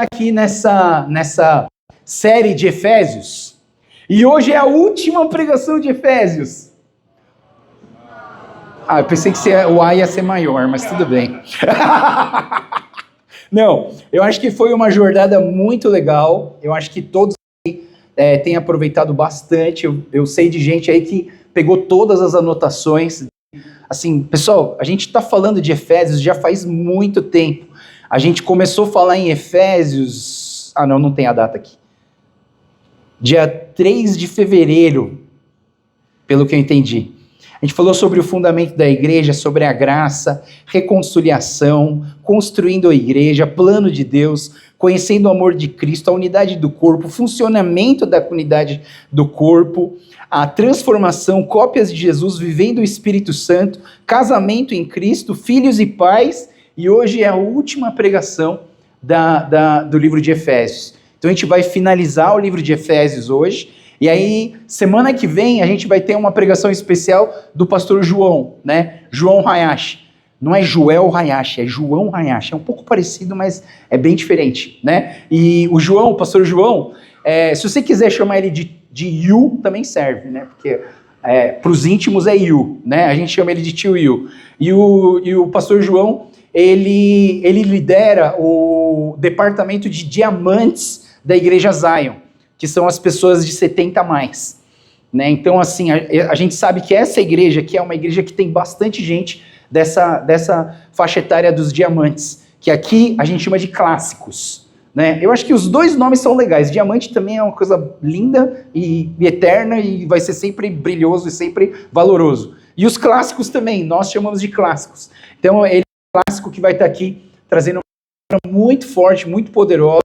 aqui nessa série de Efésios, e hoje é a última pregação de Efésios. Eu pensei que o A ia ser maior, mas tudo bem. Não, eu acho que foi uma jornada muito legal, eu acho que todos têm aproveitado bastante, eu sei de gente aí que pegou todas as anotações. Assim, pessoal, a gente está falando de Efésios já faz muito tempo. A gente começou a falar em Efésios... não tem a data aqui. Dia 3 de fevereiro, pelo que eu entendi. A gente falou sobre o fundamento da igreja, sobre a graça, reconciliação, construindo a igreja, plano de Deus, conhecendo o amor de Cristo, a unidade do corpo, funcionamento da unidade do corpo, a transformação, cópias de Jesus, vivendo o Espírito Santo, casamento em Cristo, filhos e pais, e hoje é a última pregação do livro de Efésios. Então a gente vai finalizar o livro de Efésios hoje, e aí semana que vem a gente vai ter uma pregação especial do pastor João, né? João Hayashi. Não é Joel Hayashi, é João Hayashi. É um pouco parecido, mas é bem diferente, né? E o pastor João, se você quiser chamar ele de Yu, também serve, né? Porque para os íntimos é Yu, né? A gente chama ele de tio Yu. E o pastor João, ele lidera o departamento de diamantes da igreja Zion, que são as pessoas de 70 a mais. Né? Então, assim, a gente sabe que essa igreja aqui é uma igreja que tem bastante gente dessa faixa etária dos diamantes, que aqui a gente chama de clássicos. Né? Eu acho que os dois nomes são legais. Diamante também é uma coisa linda e eterna e vai ser sempre brilhoso e sempre valoroso. E os clássicos também, nós chamamos de clássicos. Então, ele é um clássico que vai estar aqui trazendo uma palavra muito forte, muito poderosa.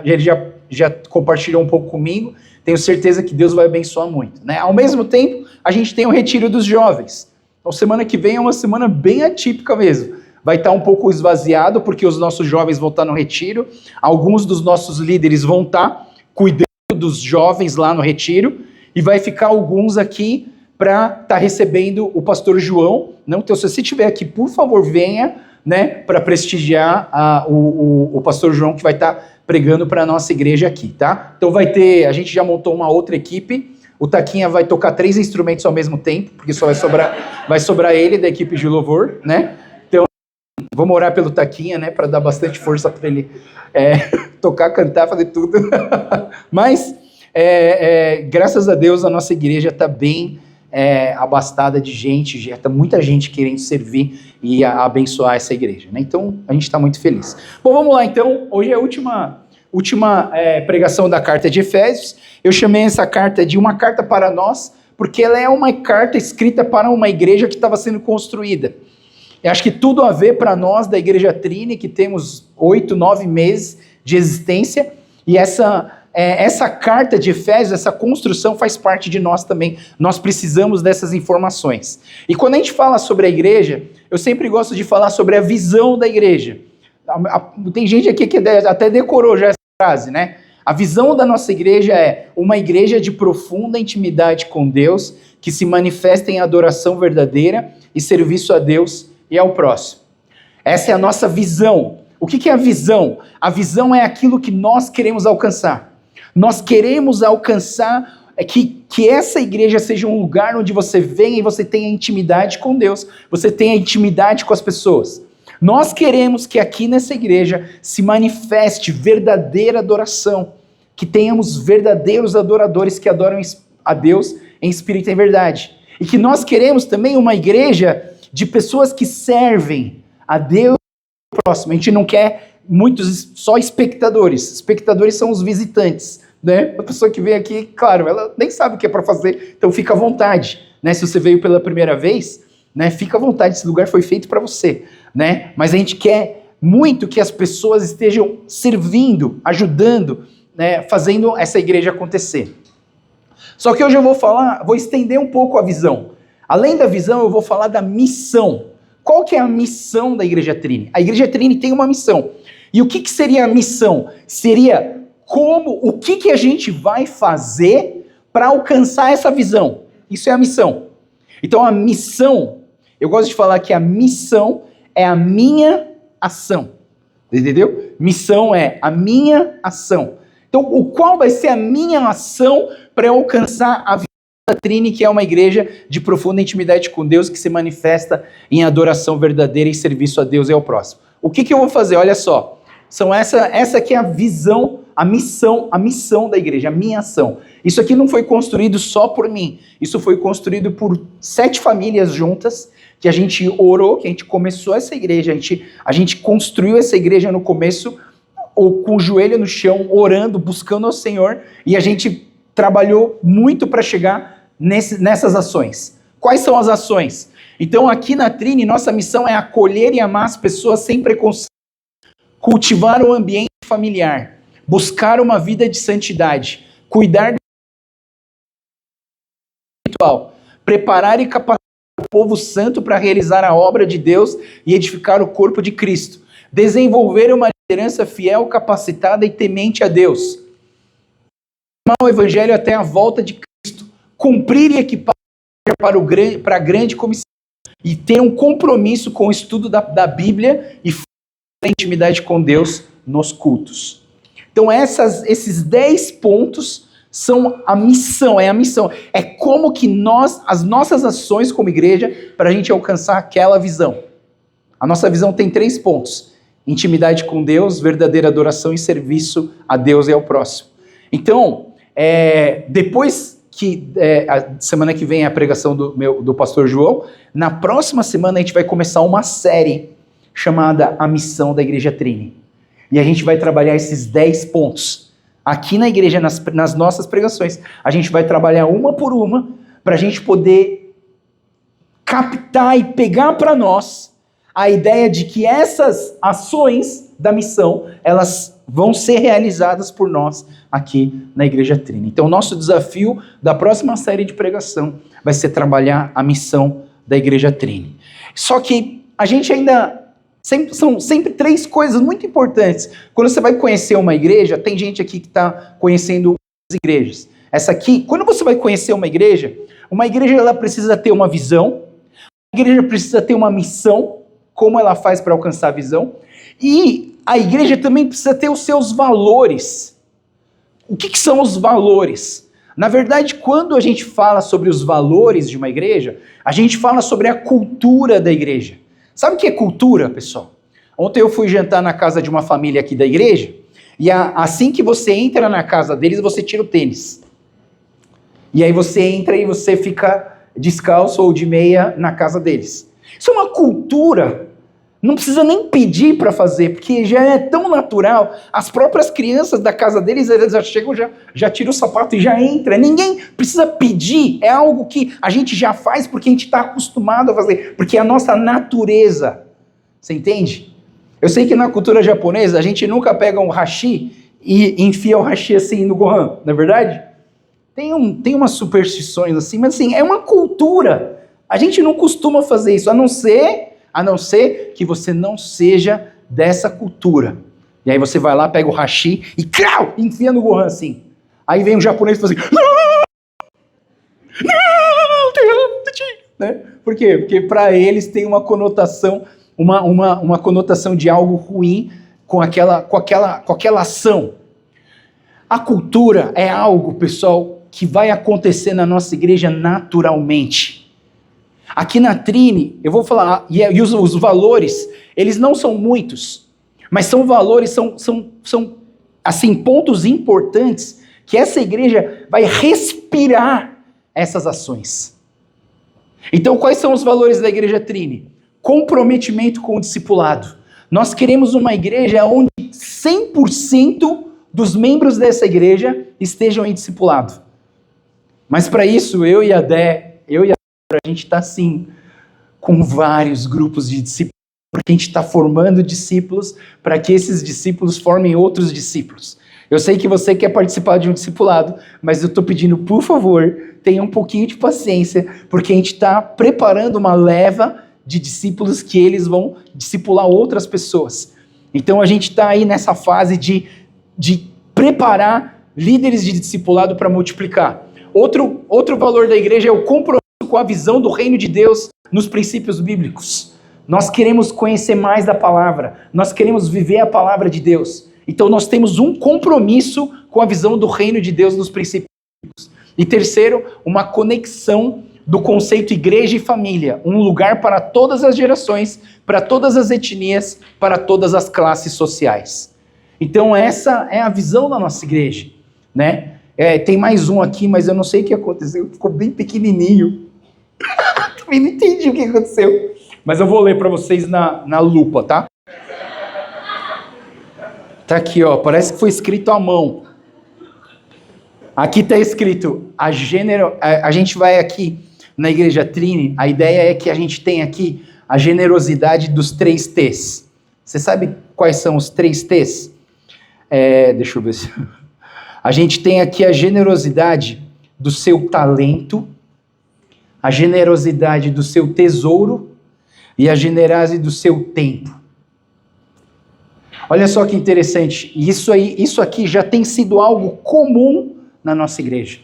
Ele já compartilhou um pouco comigo, tenho certeza que Deus vai abençoar muito. Né? Ao mesmo tempo, a gente tem o retiro dos jovens. Então, semana que vem é uma semana bem atípica mesmo. Vai estar um pouco esvaziado, porque os nossos jovens vão estar no retiro, alguns dos nossos líderes vão estar cuidando dos jovens lá no retiro, e vai ficar alguns aqui para estar recebendo o pastor João. Não? Então, se você estiver aqui, por favor, venha, né, para prestigiar o pastor João, que vai estar pregando para a nossa igreja aqui, tá? Então a gente já montou uma outra equipe, o Taquinha vai tocar 3 instrumentos ao mesmo tempo, porque só vai sobrar ele da equipe de louvor, né? Então, vamos orar pelo Taquinha, né, para dar bastante força para ele tocar, cantar, fazer tudo. Mas, graças a Deus, a nossa igreja está bem abastada de gente, já está muita gente querendo servir e abençoar essa igreja, né? Então a gente está muito feliz. Bom, vamos lá então, hoje é a última pregação da carta de Efésios. Eu chamei essa carta de uma carta para nós, porque ela é uma carta escrita para uma igreja que estava sendo construída. Eu acho que tudo a ver para nós da igreja Trini, que temos 8, 9 meses de existência, e essa carta de Efésios, essa construção faz parte de nós também. Nós precisamos dessas informações. E quando a gente fala sobre a igreja, eu sempre gosto de falar sobre a visão da igreja. Tem gente aqui que até decorou já essa frase, né? A visão da nossa igreja é uma igreja de profunda intimidade com Deus, que se manifesta em adoração verdadeira e serviço a Deus e ao próximo. Essa é a nossa visão. O que é a visão? A visão é aquilo que nós queremos alcançar. Nós queremos alcançar que essa igreja seja um lugar onde você venha e você tenha intimidade com Deus, você tenha intimidade com as pessoas. Nós queremos que aqui nessa igreja se manifeste verdadeira adoração, que tenhamos verdadeiros adoradores que adoram a Deus em espírito e em verdade. E que nós queremos também uma igreja de pessoas que servem a Deus e ao próximo. A gente não quer só espectadores. Espectadores são os visitantes. Né? A pessoa que vem aqui, claro, ela nem sabe o que é para fazer, então fica à vontade, né? Se você veio pela primeira vez, né, fica à vontade, esse lugar foi feito para você, né? Mas a gente quer muito que as pessoas estejam servindo, ajudando, né, fazendo essa igreja acontecer. Só que hoje eu vou estender um pouco a visão. Além da visão, eu vou falar da missão. Qual que é a missão da Igreja Trini? A Igreja Trini tem uma missão. E o que seria a missão? Seria o que a gente vai fazer para alcançar essa visão. Isso é a missão. Então a missão, eu gosto de falar que a missão é a minha ação. Entendeu? Missão é a minha ação. Então, qual vai ser a minha ação para alcançar a vida da Trini, que é uma igreja de profunda intimidade com Deus, que se manifesta em adoração verdadeira e serviço a Deus e ao próximo? O que eu vou fazer? Olha só. Essa aqui é a visão, a missão da igreja, a minha ação. Isso aqui não foi construído só por mim. Isso foi construído por 7 famílias juntas, que a gente orou, que a gente começou essa igreja, a gente construiu essa igreja no começo, ou com o joelho no chão, orando, buscando ao Senhor, e a gente trabalhou muito para chegar nessas ações. Quais são as ações? Então aqui na Trini, nossa missão é acolher e amar as pessoas sem preconceito, cultivar o ambiente familiar, buscar uma vida de santidade, cuidar do espiritual, preparar e capacitar o povo santo para realizar a obra de Deus e edificar o corpo de Cristo, desenvolver uma liderança fiel, capacitada e temente a Deus, levar o evangelho até a volta de Cristo, cumprir e equipar para a grande comissão e ter um compromisso com o estudo da Bíblia e a intimidade com Deus nos cultos. Então esses 10 pontos são a missão, é como que as nossas ações como igreja, para a gente alcançar aquela visão. A nossa visão tem 3 pontos: intimidade com Deus, verdadeira adoração e serviço a Deus e ao próximo. Então, depois que a semana que vem é a pregação do pastor João, na próxima semana a gente vai começar uma série chamada A Missão da Igreja Trini. E a gente vai trabalhar esses 10 pontos. Aqui na igreja, nas nossas pregações, a gente vai trabalhar uma por uma, para a gente poder captar e pegar para nós a ideia de que essas ações da missão, elas vão ser realizadas por nós aqui na Igreja Trini. Então, o nosso desafio da próxima série de pregação vai ser trabalhar a missão da Igreja Trini. Só que a gente ainda... São sempre 3 coisas muito importantes. Quando você vai conhecer uma igreja, tem gente aqui que está conhecendo as igrejas. Essa aqui, quando você vai conhecer uma igreja ela precisa ter uma visão, a igreja precisa ter uma missão, como ela faz para alcançar a visão, e a igreja também precisa ter os seus valores. O que são os valores? Na verdade, quando a gente fala sobre os valores de uma igreja, a gente fala sobre a cultura da igreja. Sabe o que é cultura, pessoal? Ontem eu fui jantar na casa de uma família aqui da igreja, e assim que você entra na casa deles, você tira o tênis. E aí você entra e você fica descalço ou de meia na casa deles. Isso é uma cultura, não precisa nem pedir para fazer, porque já é tão natural. As próprias crianças da casa deles, eles já chegam, já tiram o sapato e já entra. Ninguém precisa pedir, é algo que a gente já faz porque a gente está acostumado a fazer, porque é a nossa natureza. Você entende? Eu sei que na cultura japonesa a gente nunca pega um hashi e enfia o hashi assim no gohan, não é verdade? Tem umas superstições assim, mas assim, é uma cultura. A gente não costuma fazer isso, a não ser que você não seja dessa cultura. E aí você vai lá, pega o hashi e crau, enfia no gohan assim. Aí vem um japonês e fala assim, né? Por quê? Porque para eles tem uma conotação, uma conotação de algo ruim com aquela ação. A cultura é algo, pessoal, que vai acontecer na nossa igreja naturalmente. Aqui na Trini, eu vou falar, e os valores, eles não são muitos, mas são valores, são assim, pontos importantes que essa igreja vai respirar essas ações. Então, quais são os valores da Igreja Trini? Comprometimento com o discipulado. Nós queremos uma igreja onde 100% dos membros dessa igreja estejam em discipulado. Mas para isso, eu e a Dé, a gente está assim, com vários grupos de discípulos, porque a gente está formando discípulos para que esses discípulos formem outros discípulos. Eu sei que você quer participar de um discipulado, mas eu estou pedindo, por favor, tenha um pouquinho de paciência, porque a gente está preparando uma leva de discípulos que eles vão discipular outras pessoas. Então a gente está aí nessa fase de preparar líderes de discipulado para multiplicar. Outro valor da igreja é o compromisso com a visão do reino de Deus nos princípios bíblicos. Nós queremos conhecer mais da palavra. Nós queremos viver a palavra de Deus. Então nós temos um compromisso com a visão do reino de Deus nos princípios. E terceiro, uma conexão do conceito igreja e família. Um lugar para todas as gerações, para todas as etnias, para todas as classes sociais. Então essa é a visão da nossa igreja, né? Tem mais um aqui, mas eu não sei o que aconteceu. Ficou bem pequenininho. Também não entendi o que aconteceu. Mas eu vou ler para vocês na lupa, tá? Tá aqui, ó. Parece que foi escrito à mão. Aqui está escrito, a gente vai aqui na Igreja Trini, a ideia é que a gente tem aqui a generosidade dos 3 T's. Você sabe quais são os 3 T's? Deixa eu ver se... A gente tem aqui a generosidade do seu talento, a generosidade do seu tesouro e a generosidade do seu tempo. Olha só que interessante, isso aqui já tem sido algo comum na nossa igreja.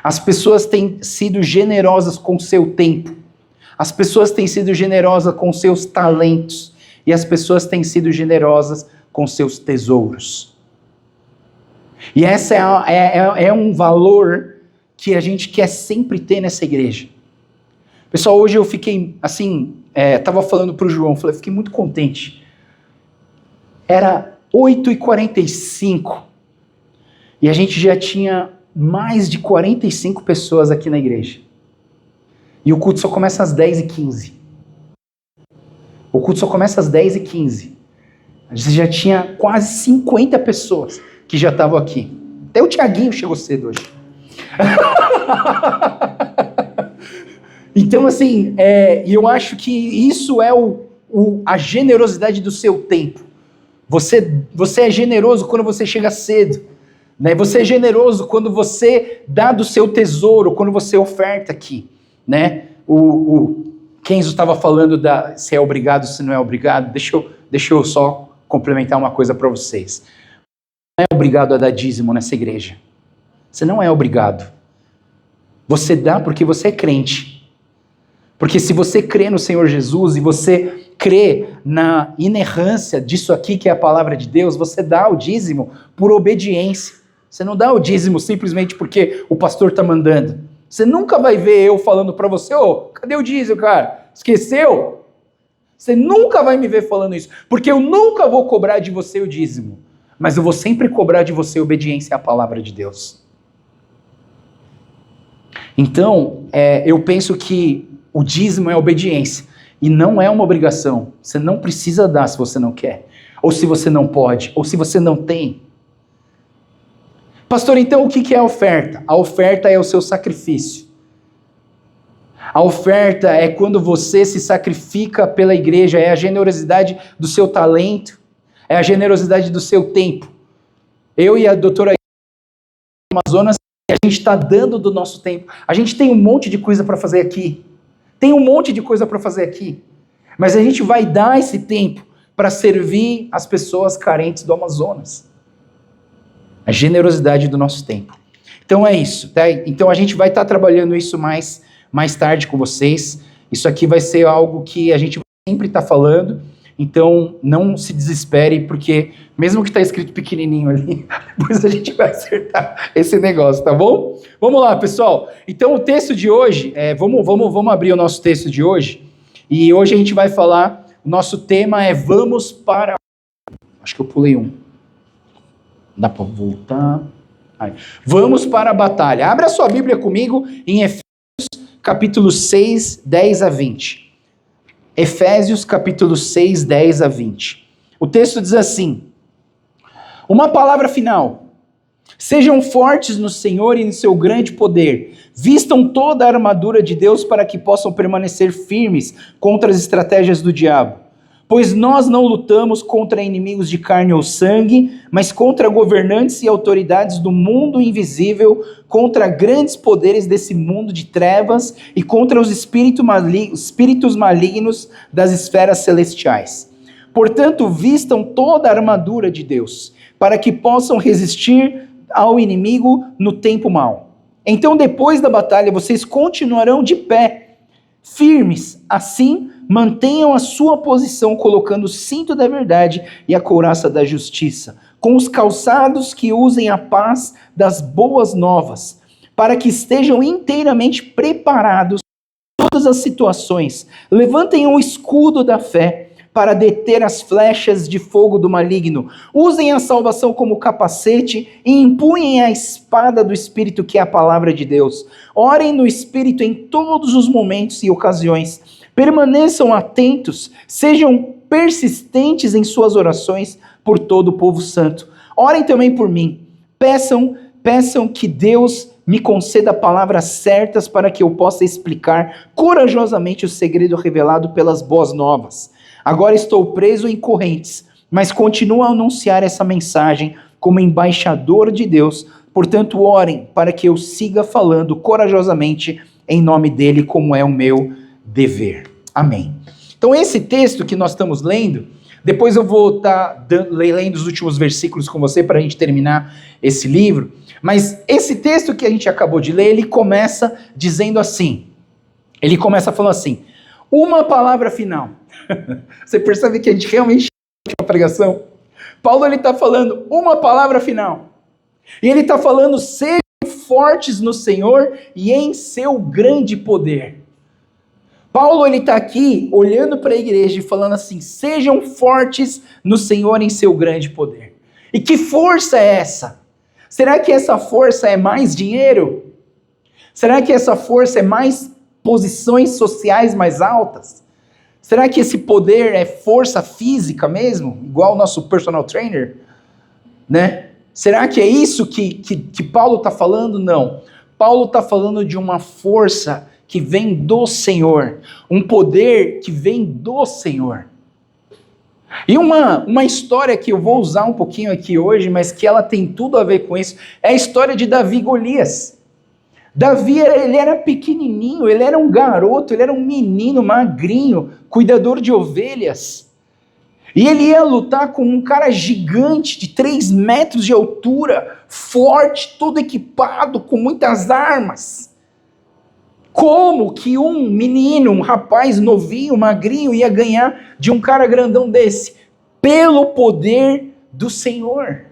As pessoas têm sido generosas com seu tempo, as pessoas têm sido generosas com seus talentos e as pessoas têm sido generosas com seus tesouros. E essa é um valor que a gente quer sempre ter nessa igreja. Pessoal, hoje eu fiquei assim, estava falando para o João, fiquei muito contente. Era 8h45 e a gente já tinha mais de 45 pessoas aqui na igreja. E o culto só começa às 10h15. O culto só começa às 10h15. A gente já tinha quase 50 pessoas que já estavam aqui. Até o Tiaguinho chegou cedo hoje. Então, assim, eu acho que isso é a generosidade do seu tempo. Você é generoso quando você chega cedo. Né? Você é generoso quando você dá do seu tesouro, quando você oferta aqui. Né? O Kenzo estava falando se é obrigado, se não é obrigado. Deixa eu só complementar uma coisa para vocês. Não é obrigado a dar dízimo nessa igreja. Você não é obrigado. Você dá porque você é crente. Porque se você crê no Senhor Jesus e você crê na inerrância disso aqui que é a palavra de Deus, você dá o dízimo por obediência. Você não dá o dízimo simplesmente porque o pastor está mandando. Você nunca vai ver eu falando para você, cadê o dízimo, cara? Esqueceu? Você nunca vai me ver falando isso, porque eu nunca vou cobrar de você o dízimo, mas eu vou sempre cobrar de você obediência à palavra de Deus. Então, eu penso que o dízimo é obediência, e não é uma obrigação. Você não precisa dar se você não quer, ou se você não pode, ou se você não tem. Pastor, então o que é a oferta? A oferta é o seu sacrifício. A oferta é quando você se sacrifica pela igreja, é a generosidade do seu talento, é a generosidade do seu tempo. Eu e a doutora Amazonas, a gente está dando do nosso tempo. A gente tem um monte de coisa para fazer aqui. Mas a gente vai dar esse tempo para servir as pessoas carentes do Amazonas. A generosidade do nosso tempo. Então é isso, tá? Então a gente vai estar trabalhando isso mais tarde com vocês. Isso aqui vai ser algo que a gente vai sempre estar falando. Então não se desespere, porque mesmo que está escrito pequenininho ali, depois a gente vai acertar esse negócio, tá bom? Vamos lá, pessoal. Então o texto de hoje, vamos abrir o nosso texto de hoje. E hoje a gente vai falar, o nosso tema é vamos para... Acho que eu pulei um. Dá para voltar? Vamos para a batalha. Abra sua Bíblia comigo em Efésios capítulo 6, 10 a 20. Efésios capítulo 6, 10 a 20. O texto diz assim: uma palavra final. Sejam fortes no Senhor e no seu grande poder. Vistam toda a armadura de Deus para que possam permanecer firmes contra as estratégias do diabo. Pois nós não lutamos contra inimigos de carne ou sangue, mas contra governantes e autoridades do mundo invisível, contra grandes poderes desse mundo de trevas e contra os espíritos malignos das esferas celestiais. Portanto, vistam toda a armadura de Deus, para que possam resistir ao inimigo no tempo mau. Então, depois da batalha, vocês continuarão de pé, firmes, assim mantenham a sua posição colocando o cinto da verdade e a couraça da justiça, com os calçados que usem a paz das boas novas, para que estejam inteiramente preparados para todas as situações. Levantem o escudo da fé para deter as flechas de fogo do maligno. Usem a salvação como capacete e empunhem a espada do Espírito, que é a palavra de Deus. Orem no Espírito em todos os momentos e ocasiões. Permaneçam atentos, sejam persistentes em suas orações por todo o povo santo. Orem também por mim. Peçam que Deus me conceda palavras certas para que eu possa explicar corajosamente o segredo revelado pelas boas novas. Agora estou preso em correntes, mas continuo a anunciar essa mensagem como embaixador de Deus. Portanto, orem para que eu siga falando corajosamente em nome dele, como é o meu dever. Amém. Então esse texto que nós estamos lendo, depois eu vou estar lendo os últimos versículos com você para a gente terminar esse livro, mas esse texto que a gente acabou de ler, ele começa dizendo assim, ele começa falando assim, uma palavra final. Você percebe que a gente realmente a pregação? Paulo ele está falando uma palavra final. E ele está falando, sejam fortes no Senhor e em seu grande poder. Paulo ele está aqui olhando para a igreja e falando assim, sejam fortes no Senhor em seu grande poder. E que força é essa? Será que essa força é mais dinheiro? Será que essa força é mais posições sociais mais altas? Será que esse poder é força física mesmo? Igual o nosso personal trainer? Né? Será que é isso que Paulo está falando? Não. Paulo está falando de uma força que vem do Senhor. Um poder que vem do Senhor. E uma história que eu vou usar um pouquinho aqui hoje, mas que ela tem tudo a ver com isso, é a história de Davi e Golias. Davi, ele era pequenininho, ele era um garoto, ele era um menino magrinho, cuidador de ovelhas. E ele ia lutar com um cara gigante, de 3 metros de altura, forte, todo equipado, com muitas armas. Como que um menino, um rapaz novinho, magrinho, ia ganhar de um cara grandão desse? Pelo poder do Senhor.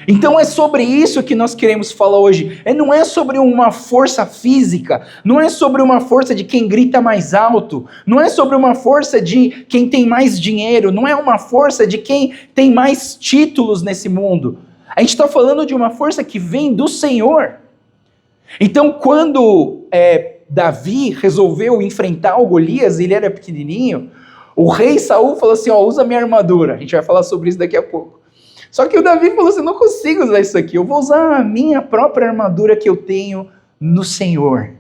Então é sobre isso que nós queremos falar hoje. Não é sobre uma força física, não é sobre uma força de quem grita mais alto, não é sobre uma força de quem tem mais dinheiro, não é uma força de quem tem mais títulos nesse mundo. A gente está falando de uma força que vem do Senhor. Então quando Davi resolveu enfrentar o Golias, ele era pequenininho, o rei Saul falou assim, usa minha armadura. A gente vai falar sobre isso daqui a pouco. Só que o Davi falou assim, não consigo usar isso aqui, eu vou usar a minha própria armadura que eu tenho no Senhor.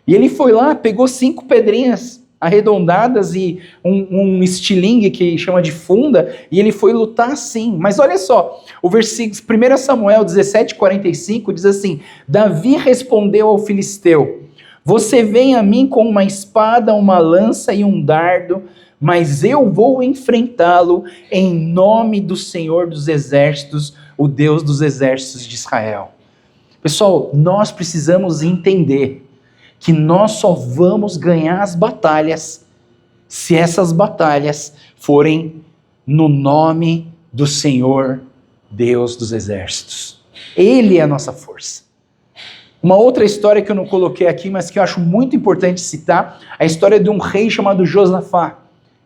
E ele foi lá, pegou 5 pedrinhas arredondadas e um estilingue que chama de funda, e ele foi lutar assim. Mas olha só, o versículo 1 Samuel 17:45 diz assim, Davi respondeu ao filisteu, você vem a mim com uma espada, uma lança e um dardo, mas eu vou enfrentá-lo em nome do Senhor dos Exércitos, o Deus dos Exércitos de Israel. Pessoal, nós precisamos entender que nós só vamos ganhar as batalhas se essas batalhas forem no nome do Senhor, Deus dos Exércitos. Ele é a nossa força. Uma outra história que eu não coloquei aqui, mas que eu acho muito importante citar, a história de um rei chamado Josafá,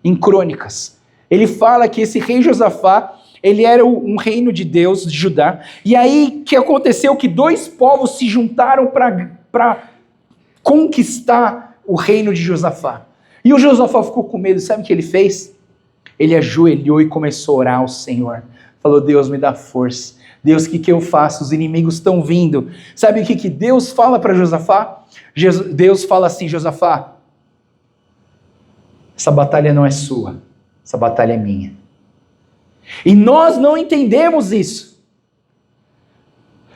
em Crônicas. Ele fala que esse rei Josafá, ele era um reino de Deus, de Judá, e aí que aconteceu que 2 povos se juntaram para conquistar o reino de Josafá. E o Josafá ficou com medo, sabe o que ele fez? Ele ajoelhou e começou a orar ao Senhor. Falou, Deus me dá força. Deus, o que eu faço? Os inimigos estão vindo. Sabe o que Deus fala para Josafá? Deus fala assim, Josafá, essa batalha não é sua, essa batalha é minha. E nós não entendemos isso.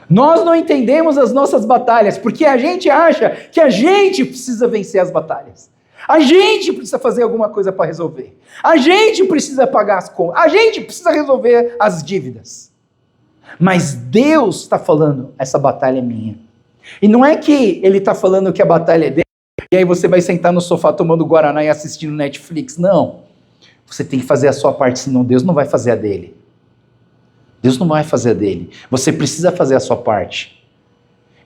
Nós não entendemos as nossas batalhas, porque a gente acha que a gente precisa vencer as batalhas. A gente precisa fazer alguma coisa para resolver. A gente precisa pagar as contas. A gente precisa resolver as dívidas. Mas Deus está falando, essa batalha é minha. E não é que ele está falando que a batalha é dele, e aí você vai sentar no sofá tomando Guaraná e assistindo Netflix. Não. Você tem que fazer a sua parte, senão Deus não vai fazer a dele. Deus não vai fazer a dele. Você precisa fazer a sua parte.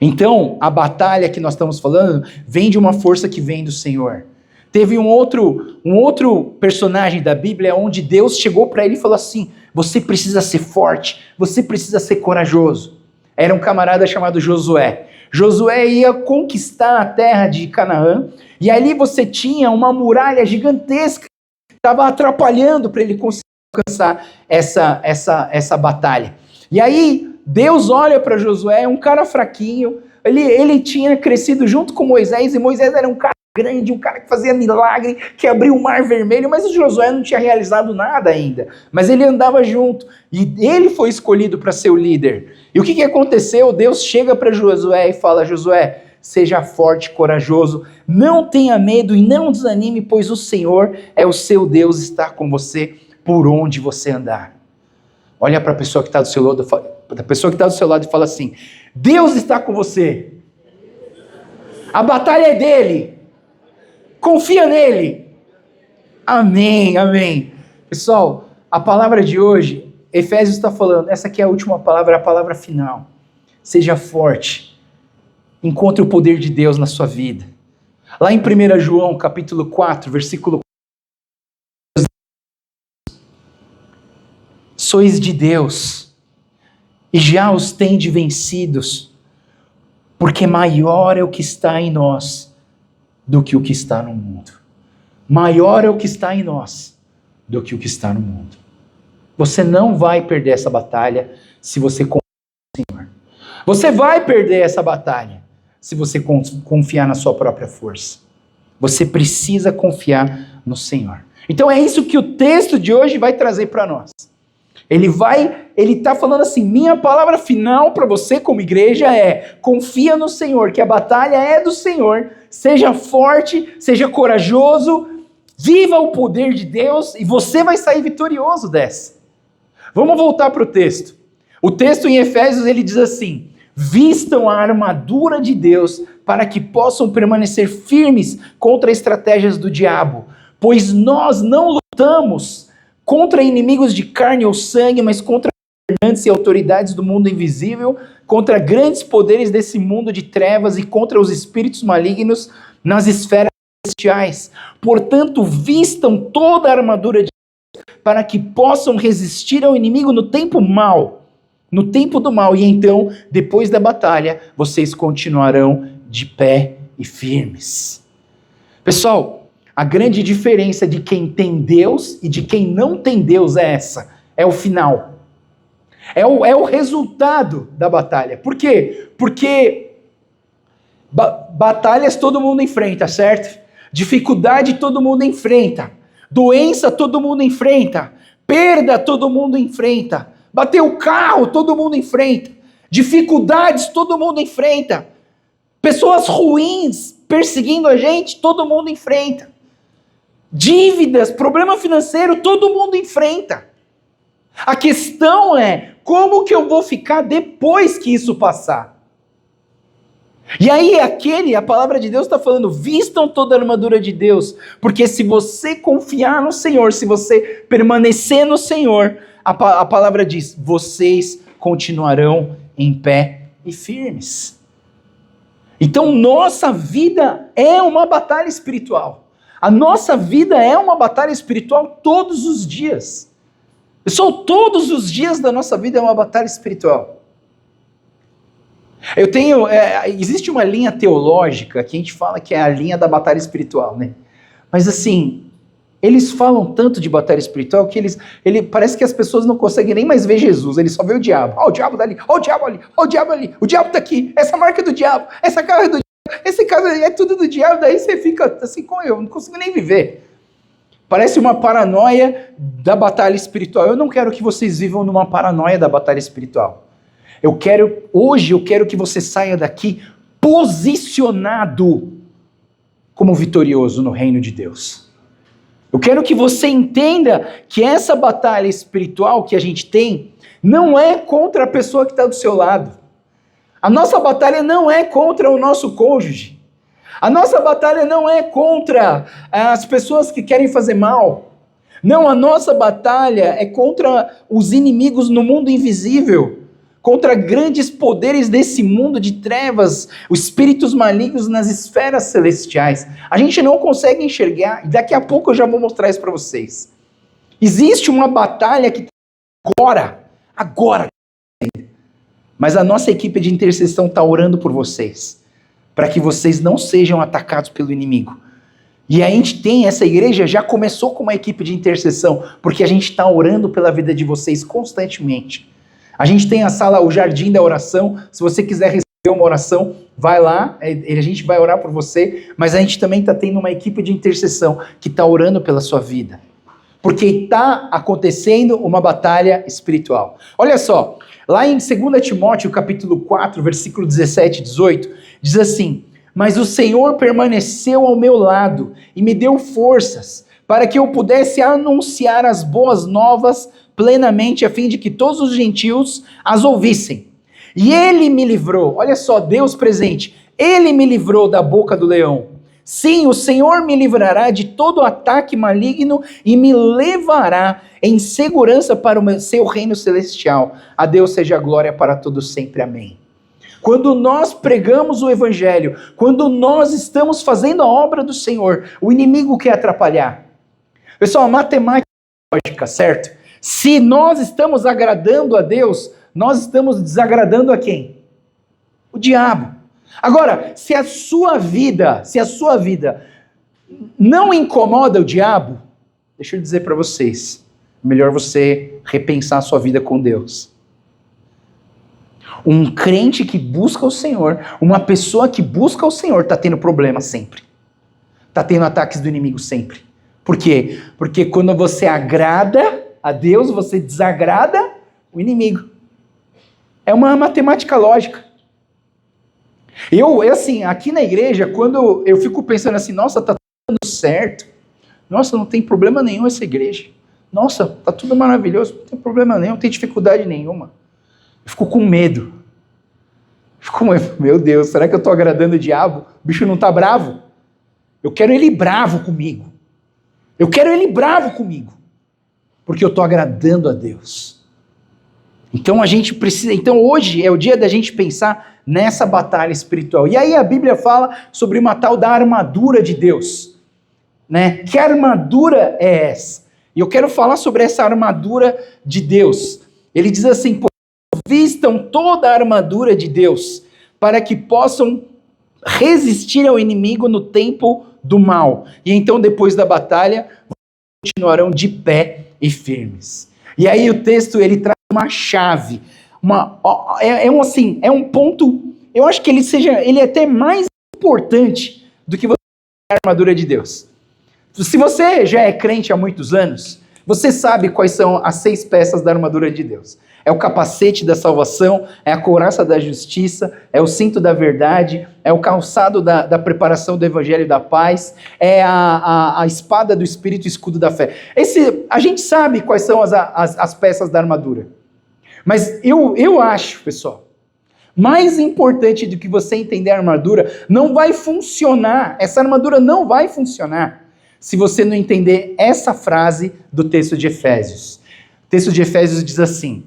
Então, a batalha que nós estamos falando vem de uma força que vem do Senhor. Teve um outro personagem da Bíblia onde Deus chegou para ele e falou assim: você precisa ser forte, você precisa ser corajoso. Era um camarada chamado Josué. Josué ia conquistar a terra de Canaã, e ali você tinha uma muralha gigantesca que estava atrapalhando para ele conseguir alcançar essa batalha. E aí Deus olha para Josué, um cara fraquinho, ele tinha crescido junto com Moisés, e Moisés era um cara grande, um cara que fazia milagre, que abriu o mar vermelho, mas o Josué não tinha realizado nada ainda, mas ele andava junto, e ele foi escolhido para ser o líder. E o que aconteceu? Deus chega para Josué e fala: Josué, seja forte, corajoso, não tenha medo e não desanime, pois o Senhor é o seu Deus, está com você por onde você andar. Olha para a pessoa que está do seu lado e fala assim: Deus está com você, a batalha é dele, confia nele. Amém, amém. Pessoal, a palavra de hoje, Efésios está falando, essa aqui é a última palavra, a palavra final. Seja forte, encontre o poder de Deus na sua vida. Lá em 1 João, capítulo 4, versículo 4, sois de Deus, e já os tende vencidos, porque maior é o que está em nós do que o que está no mundo. Maior é o que está em nós do que o que está no mundo. Você não vai perder essa batalha se você confiar no Senhor. Você vai perder essa batalha se você confiar na sua própria força. Você precisa confiar no Senhor. Então é isso que o texto de hoje vai trazer para nós. Ele está falando assim: minha palavra final para você como igreja é: confia no Senhor, que a batalha é do Senhor, seja forte, seja corajoso, viva o poder de Deus e você vai sair vitorioso dessa. Vamos voltar para o texto. O texto em Efésios ele diz assim: vistam a armadura de Deus para que possam permanecer firmes contra estratégias do diabo, pois nós não lutamos contra inimigos de carne ou sangue, mas contra governantes e autoridades do mundo invisível, contra grandes poderes desse mundo de trevas e contra os espíritos malignos nas esferas celestiais. Portanto, vistam toda a armadura de Deus para que possam resistir ao inimigo no tempo mau, no tempo do mal, e então, depois da batalha, vocês continuarão de pé e firmes. Pessoal, a grande diferença de quem tem Deus e de quem não tem Deus é essa, é o final. É o resultado da batalha. Por quê? Porque batalhas todo mundo enfrenta, certo? Dificuldade todo mundo enfrenta. Doença todo mundo enfrenta. Perda todo mundo enfrenta. Bater o carro todo mundo enfrenta. Dificuldades todo mundo enfrenta. Pessoas ruins perseguindo a gente, todo mundo enfrenta. Dívidas, problema financeiro, todo mundo enfrenta. A questão é, como que eu vou ficar depois que isso passar? E aí a palavra de Deus está falando: vistam toda a armadura de Deus, porque se você confiar no Senhor, se você permanecer no Senhor, a palavra diz: vocês continuarão em pé e firmes. Então nossa vida é uma batalha espiritual. A nossa vida é uma batalha espiritual todos os dias. Pessoal, todos os dias da nossa vida é uma batalha espiritual. Existe uma linha teológica que a gente fala que é a linha da batalha espiritual, né? Mas assim, eles falam tanto de batalha espiritual que parece que as pessoas não conseguem nem mais ver Jesus, eles só vê o diabo. Ó, o diabo dali, ó, o diabo ali, ó, o diabo ali, o diabo tá aqui, essa marca é do diabo, essa cara é do diabo. Esse caso é tudo do diabo, daí você fica assim, como eu não consigo nem viver. Parece uma paranoia da batalha espiritual. Eu não quero que vocês vivam numa paranoia da batalha espiritual. Hoje eu quero que você saia daqui posicionado como vitorioso no reino de Deus. Eu quero que você entenda que essa batalha espiritual que a gente tem não é contra a pessoa que está do seu lado. A nossa batalha não é contra o nosso cônjuge. A nossa batalha não é contra as pessoas que querem fazer mal. Não, a nossa batalha é contra os inimigos no mundo invisível, contra grandes poderes desse mundo de trevas, os espíritos malignos nas esferas celestiais. A gente não consegue enxergar, e daqui a pouco eu já vou mostrar isso para vocês. Existe uma batalha que agora, mas a nossa equipe de intercessão está orando por vocês, para que vocês não sejam atacados pelo inimigo. E a gente tem, essa igreja já começou com uma equipe de intercessão, porque a gente está orando pela vida de vocês constantemente. A gente tem a sala, o Jardim da Oração. Se você quiser receber uma oração, vai lá, a gente vai orar por você, mas a gente também está tendo uma equipe de intercessão que está orando pela sua vida, porque está acontecendo uma batalha espiritual. Olha só, lá em 2 Timóteo, capítulo 4, versículo 17 e 18, diz assim: mas o Senhor permaneceu ao meu lado e me deu forças para que eu pudesse anunciar as boas novas plenamente, a fim de que todos os gentios as ouvissem. E ele me livrou, olha só, Deus presente, ele me livrou da boca do leão. Sim, o Senhor me livrará de todo ataque maligno e me levará em segurança para o seu reino celestial. A Deus seja a glória para todos sempre. Amém. Quando nós pregamos o evangelho, quando nós estamos fazendo a obra do Senhor, o inimigo quer atrapalhar. Pessoal, a matemática é lógica, certo? Se nós estamos agradando a Deus, nós estamos desagradando a quem? O diabo. Agora, se a sua vida não incomoda o diabo, deixa eu dizer para vocês, é melhor você repensar a sua vida com Deus. Um crente que busca o Senhor, uma pessoa que busca o Senhor, está tendo problema sempre. Está tendo ataques do inimigo sempre. Por quê? Porque quando você agrada a Deus, você desagrada o inimigo. É uma matemática lógica. Eu assim, aqui na igreja, quando eu fico pensando assim, nossa, está tudo dando certo. Nossa, não tem problema nenhum essa igreja. Nossa, está tudo maravilhoso, não tem problema nenhum, não tem dificuldade nenhuma. Eu fico com medo. Meu Deus, será que eu estou agradando o diabo? O bicho não está bravo? Eu quero ele bravo comigo. Porque eu estou agradando a Deus. Então a gente precisa. Então hoje é o dia da gente pensar nessa batalha espiritual. E aí a Bíblia fala sobre uma tal da armadura de Deus. Né? Que armadura é essa? E eu quero falar sobre essa armadura de Deus. Ele diz assim: vistam toda a armadura de Deus, para que possam resistir ao inimigo no tempo do mal. E então, depois da batalha, continuarão de pé e firmes. E aí o texto, ele traz uma chave, é um ponto, eu acho que ele é até mais importante do que você ter a armadura de Deus. Se você já é crente há muitos anos, você sabe quais são as 6 peças da armadura de Deus. É o capacete da salvação, é a couraça da justiça, é o cinto da verdade, é o calçado da preparação do evangelho da paz, é a espada do Espírito e escudo da fé. A gente sabe quais são as peças da armadura. Mas eu acho, pessoal, mais importante do que você entender a armadura, não vai funcionar, essa armadura não vai funcionar se você não entender essa frase do texto de Efésios. O texto de Efésios diz assim: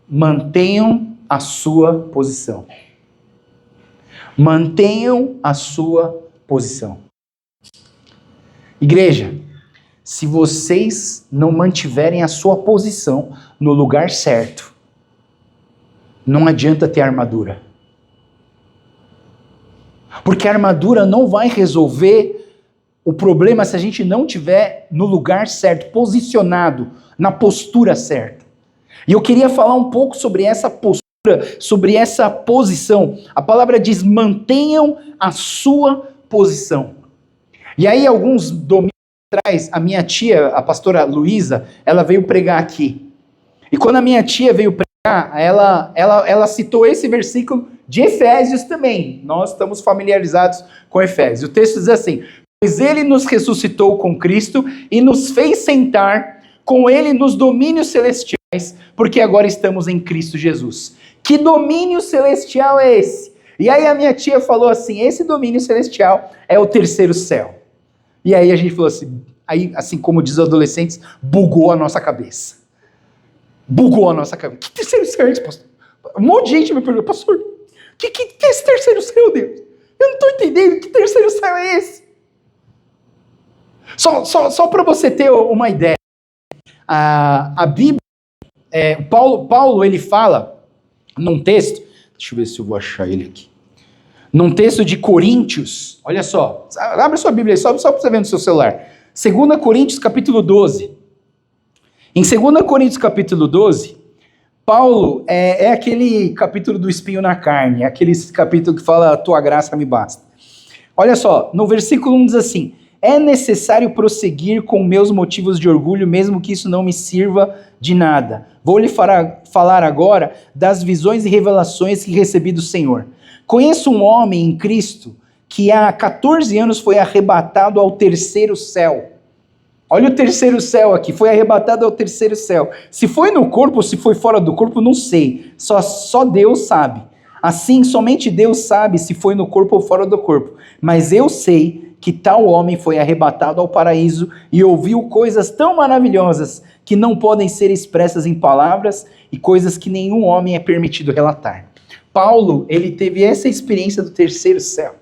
mantenham a sua posição. Mantenham a sua posição. Igreja, se vocês não mantiverem a sua posição no lugar certo, não adianta ter armadura. Porque a armadura não vai resolver o problema se a gente não estiver no lugar certo, posicionado, na postura certa. E eu queria falar um pouco sobre essa postura, sobre essa posição. A palavra diz: mantenham a sua posição. E aí, alguns domingos atrás, a minha tia, a pastora Luísa, ela veio pregar aqui. E quando a minha tia veio pregar, ela citou esse versículo de Efésios também. Nós estamos familiarizados com Efésios. O texto diz assim: pois ele nos ressuscitou com Cristo e nos fez sentar com ele nos domínios celestiais, porque agora estamos em Cristo Jesus. Que domínio celestial é esse? E aí a minha tia falou assim, esse domínio celestial é o terceiro céu. E aí a gente falou assim, aí, assim como diz os adolescentes, bugou a nossa cabeça. Bugou a nossa cabeça. Que terceiro céu é esse, pastor? Um monte de gente me perguntou, pastor, que é esse terceiro céu, Deus? Eu não estou entendendo, que terceiro céu é esse? Só para você ter uma ideia, a Bíblia, Paulo ele fala num texto, deixa eu ver se eu vou achar ele aqui, num texto de Coríntios, olha só, abre sua Bíblia aí, só para você ver no seu celular, 2 Coríntios capítulo 12, em 2 Coríntios capítulo 12, Paulo é aquele capítulo do espinho na carne, é aquele capítulo que fala, a tua graça me basta. Olha só, no versículo 1 diz assim, é necessário prosseguir com meus motivos de orgulho, mesmo que isso não me sirva de nada. Vou lhe falar agora das visões e revelações que recebi do Senhor. Conheço um homem em Cristo que há 14 anos foi arrebatado ao terceiro céu. Olha o terceiro céu aqui, foi arrebatado ao terceiro céu. Se foi no corpo ou se foi fora do corpo, não sei. Só Deus sabe. Assim, somente Deus sabe se foi no corpo ou fora do corpo. Mas eu sei que tal homem foi arrebatado ao paraíso e ouviu coisas tão maravilhosas que não podem ser expressas em palavras e coisas que nenhum homem é permitido relatar. Paulo, ele teve essa experiência do terceiro céu.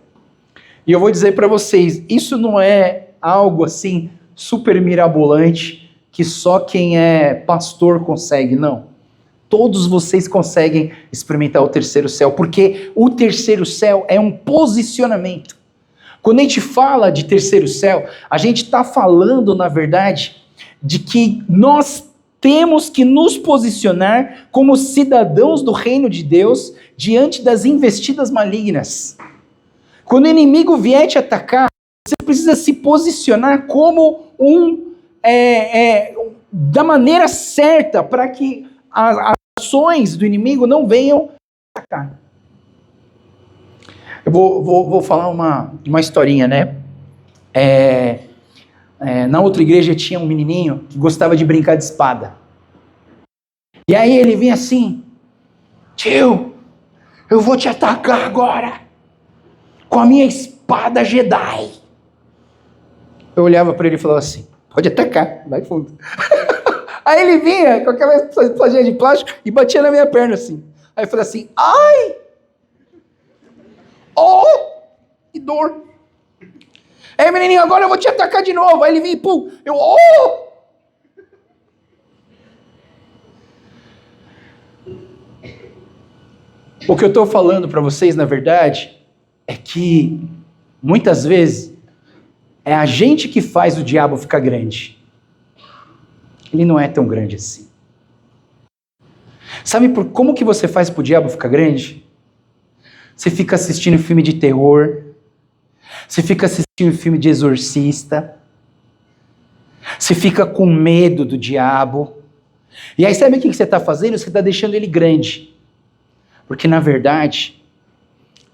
E eu vou dizer para vocês, isso não é algo assim super mirabolante que só quem é pastor consegue, não. Todos vocês conseguem experimentar o terceiro céu, porque o terceiro céu é um posicionamento. Quando a gente fala de terceiro céu, a gente está falando, na verdade, de que nós temos que nos posicionar como cidadãos do reino de Deus diante das investidas malignas. Quando o inimigo vier te atacar, você precisa se posicionar como da maneira certa para que as ações do inimigo não venham atacar. Eu vou falar uma historinha, né? Na outra igreja tinha um menininho que gostava de brincar de espada. E aí ele vinha assim, tio, eu vou te atacar agora com a minha espada Jedi. Eu olhava para ele e falava assim, pode atacar, vai fundo. Aí ele vinha com aquela espadinha de plástico e batia na minha perna assim. Aí eu falei assim, ai! Oh, que dor. Aí, menininho, agora eu vou te atacar de novo. Aí ele vem e pum, eu, oh! O que eu estou falando para vocês, na verdade, é que muitas vezes é a gente que faz o diabo ficar grande. Ele não é tão grande assim. Sabe como que você faz para o diabo ficar grande? Você fica assistindo filme de terror, você fica assistindo filme de exorcista, você fica com medo do diabo, e aí sabe o que você está fazendo? Você está deixando ele grande, porque na verdade,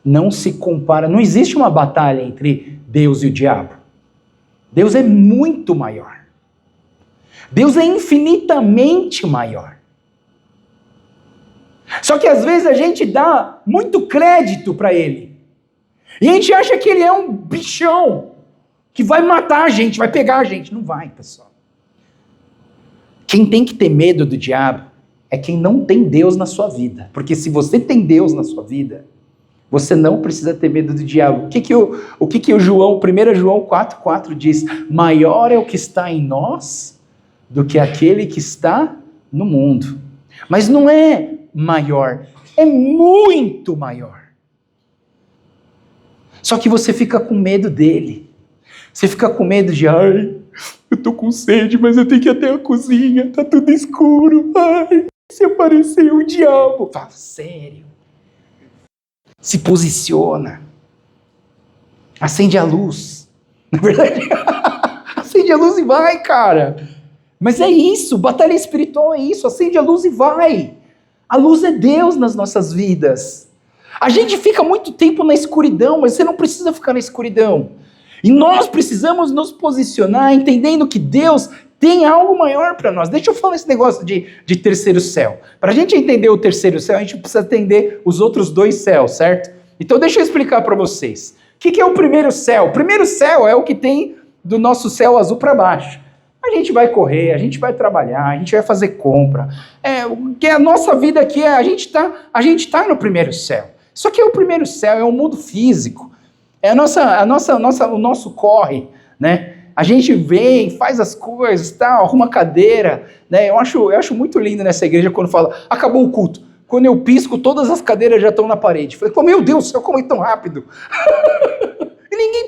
não se compara, não existe uma batalha entre Deus e o diabo. Deus é muito maior. Deus é infinitamente maior. Só que às vezes a gente dá muito crédito para ele. E a gente acha que ele é um bichão que vai matar a gente, vai pegar a gente. Não vai, pessoal. Quem tem que ter medo do diabo é quem não tem Deus na sua vida. Porque se você tem Deus na sua vida, você não precisa ter medo do diabo. O que o João, 1 João 4,4 diz? Maior é o que está em nós do que aquele que está no mundo. Mas não é maior, é muito maior. Só que você fica com medo dele. Você fica com medo de, ai, eu tô com sede, mas eu tenho que ir até a cozinha, tá tudo escuro. Ai, se aparecer o diabo. Fala, sério. Se posiciona. Acende a luz. Na verdade, acende a luz e vai, cara. Mas é isso, batalha espiritual é isso, acende a luz e vai. A luz é Deus nas nossas vidas. A gente fica muito tempo na escuridão, mas você não precisa ficar na escuridão. E nós precisamos nos posicionar, entendendo que Deus tem algo maior para nós. Deixa eu falar esse negócio de terceiro céu. Para a gente entender o terceiro céu, a gente precisa entender os outros dois céus, certo? Então deixa eu explicar para vocês. O que é o primeiro céu? O primeiro céu é o que tem do nosso céu azul para baixo. A gente vai correr, a gente vai trabalhar, a gente vai fazer compra. O que a nossa vida aqui a gente tá no primeiro céu. Isso aqui é o primeiro céu, é o mundo físico. É o nosso corre, né? A gente vem, faz as coisas, tal, arruma a cadeira, né? Eu acho muito lindo nessa igreja quando fala, acabou o culto. Quando eu pisco, todas as cadeiras já estão na parede. Falei, meu Deus do céu, como é tão rápido? E ninguém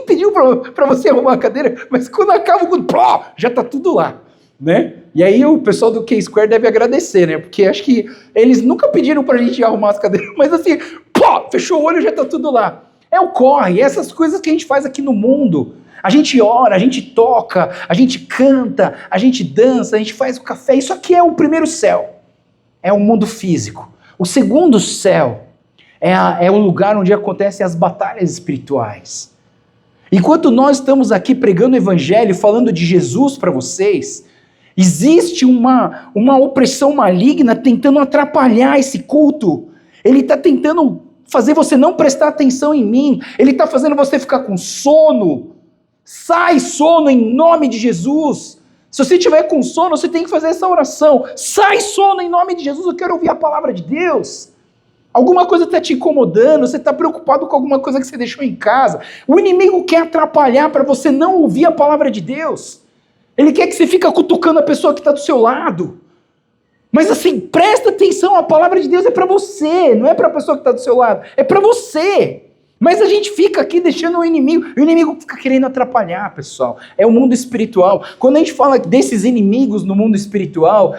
pediu para você arrumar a cadeira, mas quando acaba o culto, já está tudo lá, né? E aí o pessoal do K-Square deve agradecer, né? Porque acho que eles nunca pediram para a gente arrumar as cadeiras, mas assim, fechou o olho, já está tudo lá. É o corre, essas coisas que a gente faz aqui no mundo. A gente ora, a gente toca, a gente canta, a gente dança, a gente faz o café. Isso aqui é o primeiro céu. É o mundo físico. O segundo céu é o lugar onde acontecem as batalhas espirituais. Enquanto nós estamos aqui pregando o evangelho, falando de Jesus para vocês, existe uma opressão maligna tentando atrapalhar esse culto. Ele está tentando fazer você não prestar atenção em mim. Ele está fazendo você ficar com sono. Sai sono em nome de Jesus. Se você estiver com sono, você tem que fazer essa oração. Sai sono em nome de Jesus, eu quero ouvir a palavra de Deus. Alguma coisa está te incomodando, você está preocupado com alguma coisa que você deixou em casa. O inimigo quer atrapalhar para você não ouvir a palavra de Deus. Ele quer que você fique cutucando a pessoa que está do seu lado. Mas assim, presta atenção, a palavra de Deus é para você, não é para a pessoa que está do seu lado, é para você. Mas a gente fica aqui deixando o inimigo fica querendo atrapalhar, pessoal. É o mundo espiritual. Quando a gente fala desses inimigos no mundo espiritual,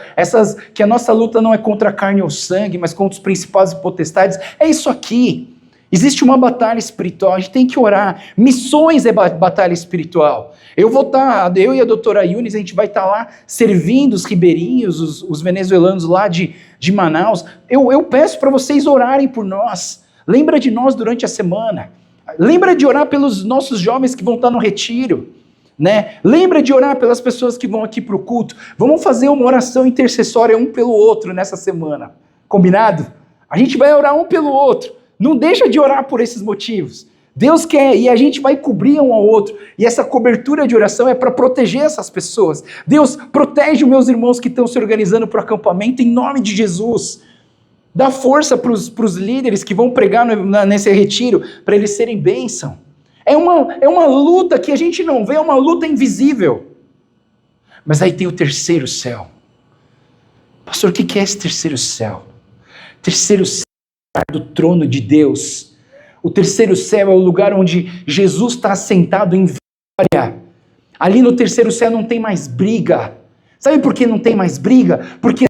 que a nossa luta não é contra a carne ou sangue, mas contra os principados e potestades, é isso aqui. Existe uma batalha espiritual, a gente tem que orar. Missões é batalha espiritual. Eu e a doutora Yunis, a gente vai estar lá servindo os ribeirinhos, os venezuelanos lá de Manaus. Eu peço para vocês orarem por nós. Lembra de nós durante a semana. Lembra de orar pelos nossos jovens que vão estar no retiro, né? Lembra de orar pelas pessoas que vão aqui para o culto. Vamos fazer uma oração intercessória um pelo outro nessa semana. Combinado? A gente vai orar um pelo outro. Não deixa de orar por esses motivos. Deus quer e a gente vai cobrir um ao outro. E essa cobertura de oração é para proteger essas pessoas. Deus, protege os meus irmãos que estão se organizando para o acampamento em nome de Jesus. Dá força para os líderes que vão pregar nesse retiro, para eles serem bênção. É uma luta que a gente não vê, é uma luta invisível. Mas aí tem o terceiro céu. Pastor, o que é esse terceiro céu? Terceiro céu é do trono de Deus. O terceiro céu é o lugar onde Jesus está assentado em vitória. Ali no terceiro céu não tem mais briga. Sabe por que não tem mais briga? Porque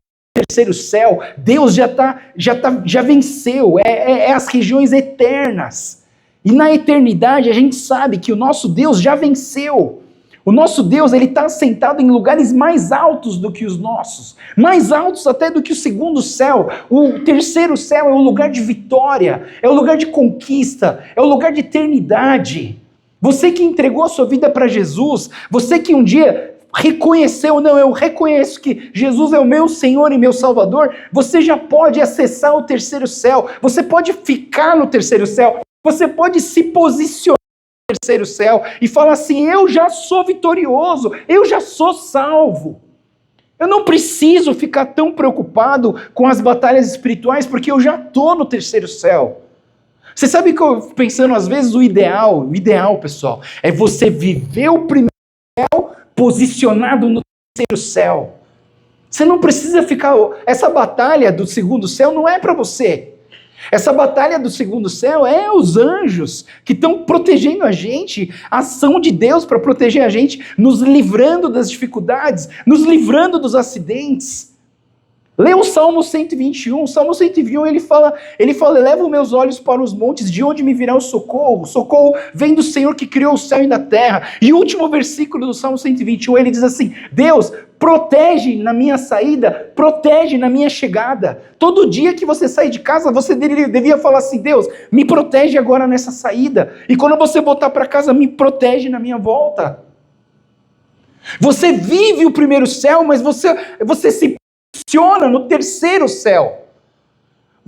terceiro céu, Deus já venceu, é as regiões eternas. E na eternidade a gente sabe que o nosso Deus já venceu. O nosso Deus, ele está assentado em lugares mais altos do que os nossos, mais altos até do que o segundo céu. O terceiro céu é o lugar de vitória, é o lugar de conquista, é o lugar de eternidade. Você que entregou a sua vida para Jesus, você que um dia reconheceu, não, eu reconheço que Jesus é o meu Senhor e meu Salvador, você já pode acessar o terceiro céu, você pode ficar no terceiro céu, você pode se posicionar no terceiro céu e falar assim, eu já sou vitorioso, eu já sou salvo. Eu não preciso ficar tão preocupado com as batalhas espirituais, porque eu já estou no terceiro céu. Você sabe que eu fico pensando, às vezes, o ideal, pessoal, é você viver o primeiro céu posicionado no terceiro céu. Você não precisa ficar... Essa batalha do segundo céu não é para você. Essa batalha do segundo céu é os anjos que estão protegendo a gente, a ação de Deus para proteger a gente, nos livrando das dificuldades, nos livrando dos acidentes. Lê o Salmo 121, o Salmo 121 ele fala, eleva os meus olhos para os montes, de onde me virá o socorro? O socorro vem do Senhor que criou o céu e a terra. E o último versículo do Salmo 121, ele diz assim, Deus, protege na minha saída, protege na minha chegada. Todo dia que você sair de casa, você devia falar assim, Deus, me protege agora nessa saída. E quando você voltar para casa, me protege na minha volta. Você vive o primeiro céu, mas você se posiciona no terceiro céu.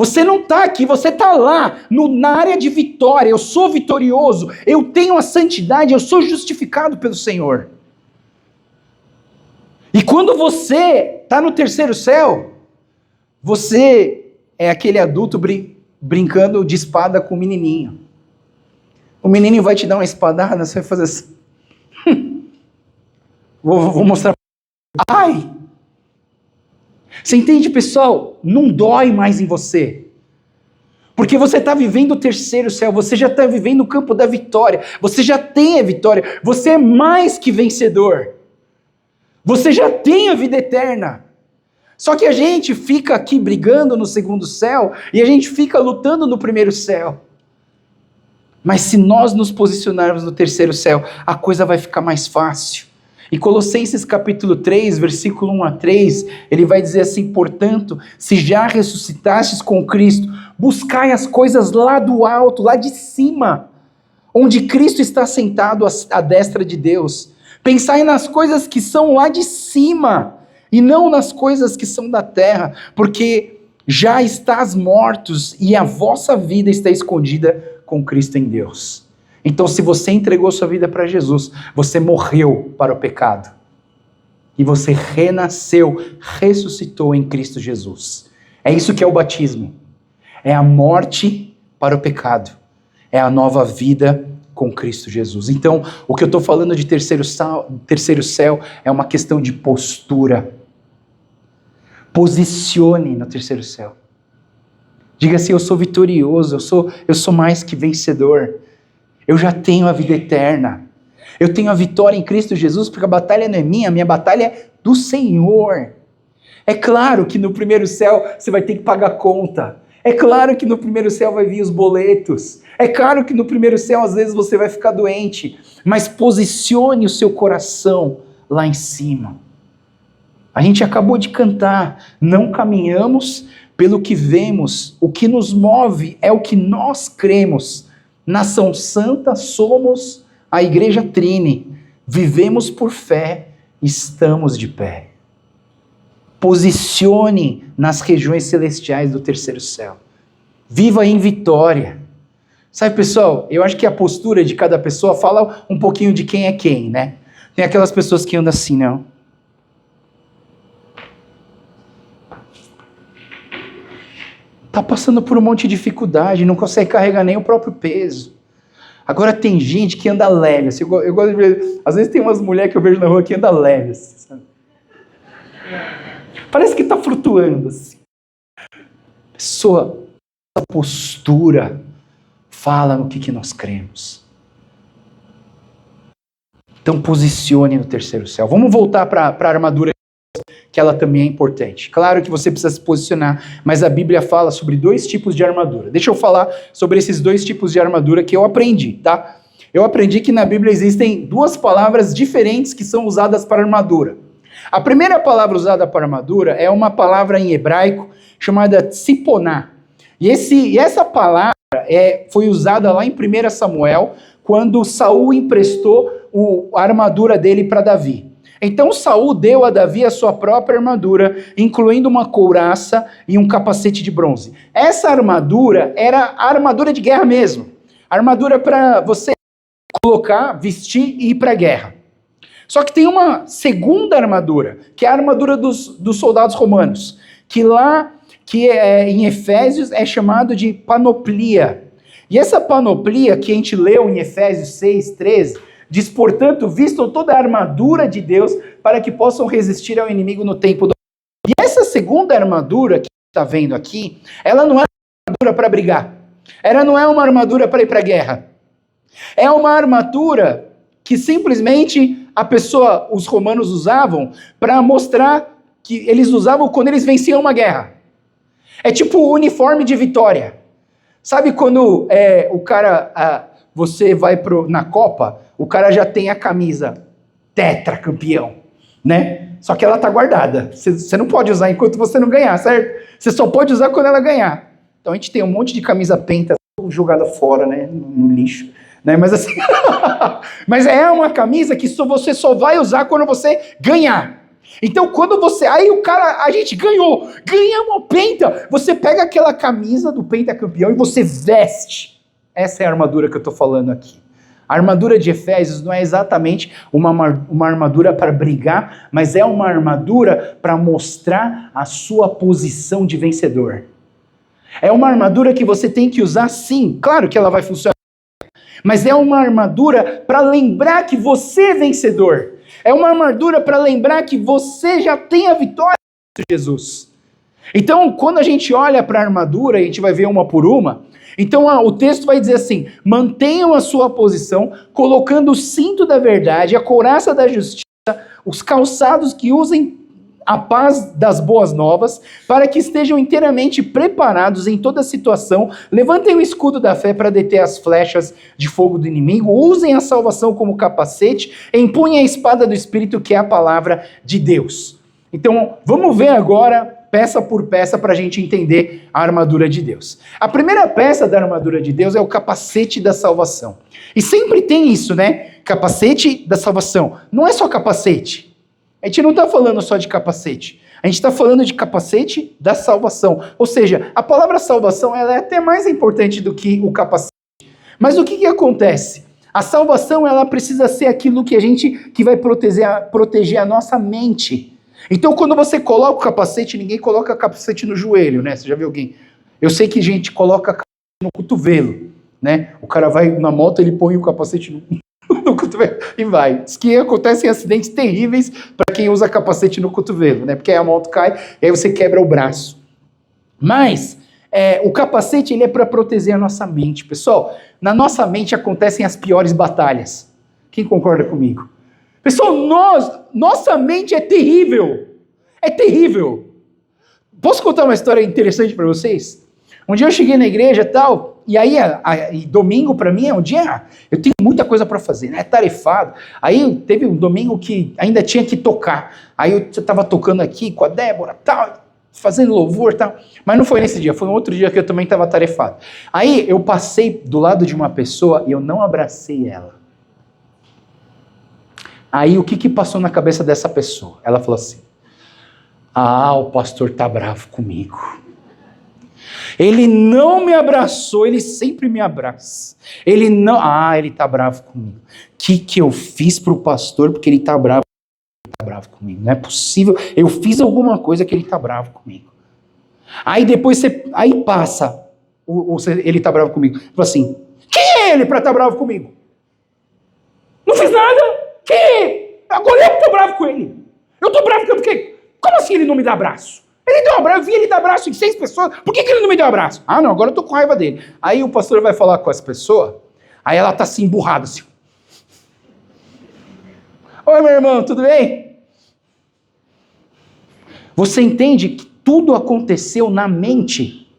Você não está aqui, você está lá, na área de vitória. Eu sou vitorioso, eu tenho a santidade, eu sou justificado pelo Senhor. E quando você está no terceiro céu, você é aquele adulto brincando de espada com o menininho. O menininho vai te dar uma espadada, você vai fazer assim. Vou mostrar. Ai! Você entende, pessoal? Não dói mais em você. Porque você está vivendo o terceiro céu, você já está vivendo o campo da vitória, você já tem a vitória, você é mais que vencedor. Você já tem a vida eterna. Só que a gente fica aqui brigando no segundo céu e a gente fica lutando no primeiro céu. Mas se nós nos posicionarmos no terceiro céu, a coisa vai ficar mais fácil. E Colossenses capítulo 3, versículo 1 a 3, ele vai dizer assim: portanto, se já ressuscitastes com Cristo, buscai as coisas lá do alto, lá de cima, onde Cristo está sentado à destra de Deus. Pensai nas coisas que são lá de cima, e não nas coisas que são da terra, porque já estás mortos, e a vossa vida está escondida com Cristo em Deus. Então, se você entregou sua vida para Jesus, você morreu para o pecado. E você renasceu, ressuscitou em Cristo Jesus. É isso que é o batismo. É a morte para o pecado. É a nova vida com Cristo Jesus. Então, o que eu estou falando de terceiro céu é uma questão de postura. Posicione no terceiro céu. Diga assim: eu sou vitorioso, eu sou mais que vencedor. Eu já tenho a vida eterna. Eu tenho a vitória em Cristo Jesus, porque a batalha não é minha, a minha batalha é do Senhor. É claro que no primeiro céu você vai ter que pagar conta. É claro que no primeiro céu vai vir os boletos. É claro que no primeiro céu às vezes você vai ficar doente. Mas posicione o seu coração lá em cima. A gente acabou de cantar: não caminhamos pelo que vemos, o que nos move é o que nós cremos. Nação santa somos a igreja Trine, vivemos por fé, estamos de pé. Posicione nas regiões celestiais do terceiro céu. Viva em vitória. Sabe, pessoal, eu acho que a postura de cada pessoa fala um pouquinho de quem é quem, né? Tem aquelas pessoas que andam assim, não? Está passando por um monte de dificuldade, não consegue carregar nem o próprio peso. Agora tem gente que anda leve. Assim, eu gosto de ver, às vezes tem umas mulheres que eu vejo na rua que anda leve. Assim, sabe? Parece que está flutuando. Assim. Pessoa, essa postura fala no que nós cremos. Então posicione no terceiro céu. Vamos voltar para a armadura, que ela também é importante. Claro que você precisa se posicionar, mas a Bíblia fala sobre 2 tipos de armadura. Deixa eu falar sobre esses 2 tipos de armadura que eu aprendi, tá? Eu aprendi que na Bíblia existem 2 palavras diferentes que são usadas para armadura. A primeira palavra usada para armadura é uma palavra em hebraico chamada tsiponá. E essa palavra foi usada lá em 1 Samuel, quando Saul emprestou a armadura dele para Davi. Então Saul deu a Davi a sua própria armadura, incluindo uma couraça e um capacete de bronze. Essa armadura era a armadura de guerra mesmo. A armadura para você colocar, vestir e ir para a guerra. Só que tem uma segunda armadura, que é a armadura dos soldados romanos, que em Efésios é chamado de panoplia. E essa panoplia que a gente leu em Efésios 6:13, diz, portanto, vistam toda a armadura de Deus para que possam resistir ao inimigo no tempo do... E essa segunda armadura que está vendo aqui, ela não é uma armadura para brigar. Ela não é uma armadura para ir para a guerra. É uma armadura que simplesmente os romanos usavam para mostrar que eles usavam quando eles venciam uma guerra. É tipo o uniforme de vitória. Sabe quando você vai na Copa, o cara já tem a camisa tetracampeão, né? Só que ela tá guardada. Você não pode usar enquanto você não ganhar, certo? Você só pode usar quando ela ganhar. Então a gente tem um monte de camisa penta jogada fora, né? No lixo. Né? Mas assim, mas é uma camisa que você só vai usar quando você ganhar. Então quando a gente ganhamos o penta, você pega aquela camisa do pentacampeão e você veste. Essa é a armadura que eu estou falando aqui. A armadura de Efésios não é exatamente uma armadura para brigar, mas é uma armadura para mostrar a sua posição de vencedor. É uma armadura que você tem que usar sim, claro que ela vai funcionar, mas é uma armadura para lembrar que você é vencedor. É uma armadura para lembrar que você já tem a vitória em Jesus. Então, quando a gente olha para a armadura, a gente vai ver uma por uma. Então, o texto vai dizer assim: mantenham a sua posição, colocando o cinto da verdade, a couraça da justiça, os calçados que usem a paz das boas novas, para que estejam inteiramente preparados em toda situação. Levantem o escudo da fé para deter as flechas de fogo do inimigo. Usem a salvação como capacete. Empunhem a espada do Espírito, que é a palavra de Deus. Então, vamos ver agora, peça por peça, para a gente entender a armadura de Deus. A primeira peça da armadura de Deus é o capacete da salvação. E sempre tem isso, né? Capacete da salvação. Não é só capacete. A gente não está falando só de capacete. A gente está falando de capacete da salvação. Ou seja, a palavra salvação ela é até mais importante do que o capacete. Mas o que acontece? A salvação ela precisa ser aquilo que vai proteger a nossa mente. Então, quando você coloca o capacete, ninguém coloca capacete no joelho, né? Você já viu alguém? Eu sei que gente coloca capacete no cotovelo, né? O cara vai na moto, ele põe o capacete no cotovelo e vai. Diz que acontecem acidentes terríveis para quem usa capacete no cotovelo, né? Porque aí a moto cai e aí você quebra o braço. Mas o capacete ele é para proteger a nossa mente. Pessoal, na nossa mente acontecem as piores batalhas. Quem concorda comigo? Pessoal, nossa mente é terrível. É terrível. Posso contar uma história interessante para vocês? Um dia eu cheguei na igreja e tal, e aí domingo para mim é um dia, eu tenho muita coisa para fazer, né? Tarefado. Aí teve um domingo que ainda tinha que tocar. Aí eu estava tocando aqui com a Débora, tal, fazendo louvor, tal. Mas não foi nesse dia, foi um outro dia que eu também estava tarefado. Aí eu passei do lado de uma pessoa e eu não abracei ela. Aí o que passou na cabeça dessa pessoa? Ela falou assim: o pastor tá bravo comigo. Ele não me abraçou, ele sempre me abraça. Ele tá bravo comigo. O que eu fiz pro pastor porque ele tá bravo comigo? Não é possível, eu fiz alguma coisa que ele tá bravo comigo. Aí depois passa, ele tá bravo comigo. Fala assim: quem é ele pra tá bravo comigo? Não fiz nada. Agora eu tô bravo com ele. Eu tô bravo porque... Como assim ele não me dá abraço? Ele deu um abraço, eu vi ele dar abraço em 6 pessoas. Por que ele não me deu abraço? Não, agora eu tô com raiva dele. Aí o pastor vai falar com essa pessoa, aí ela tá assim, emburrada assim. Oi, meu irmão, tudo bem? Você entende que tudo aconteceu na mente?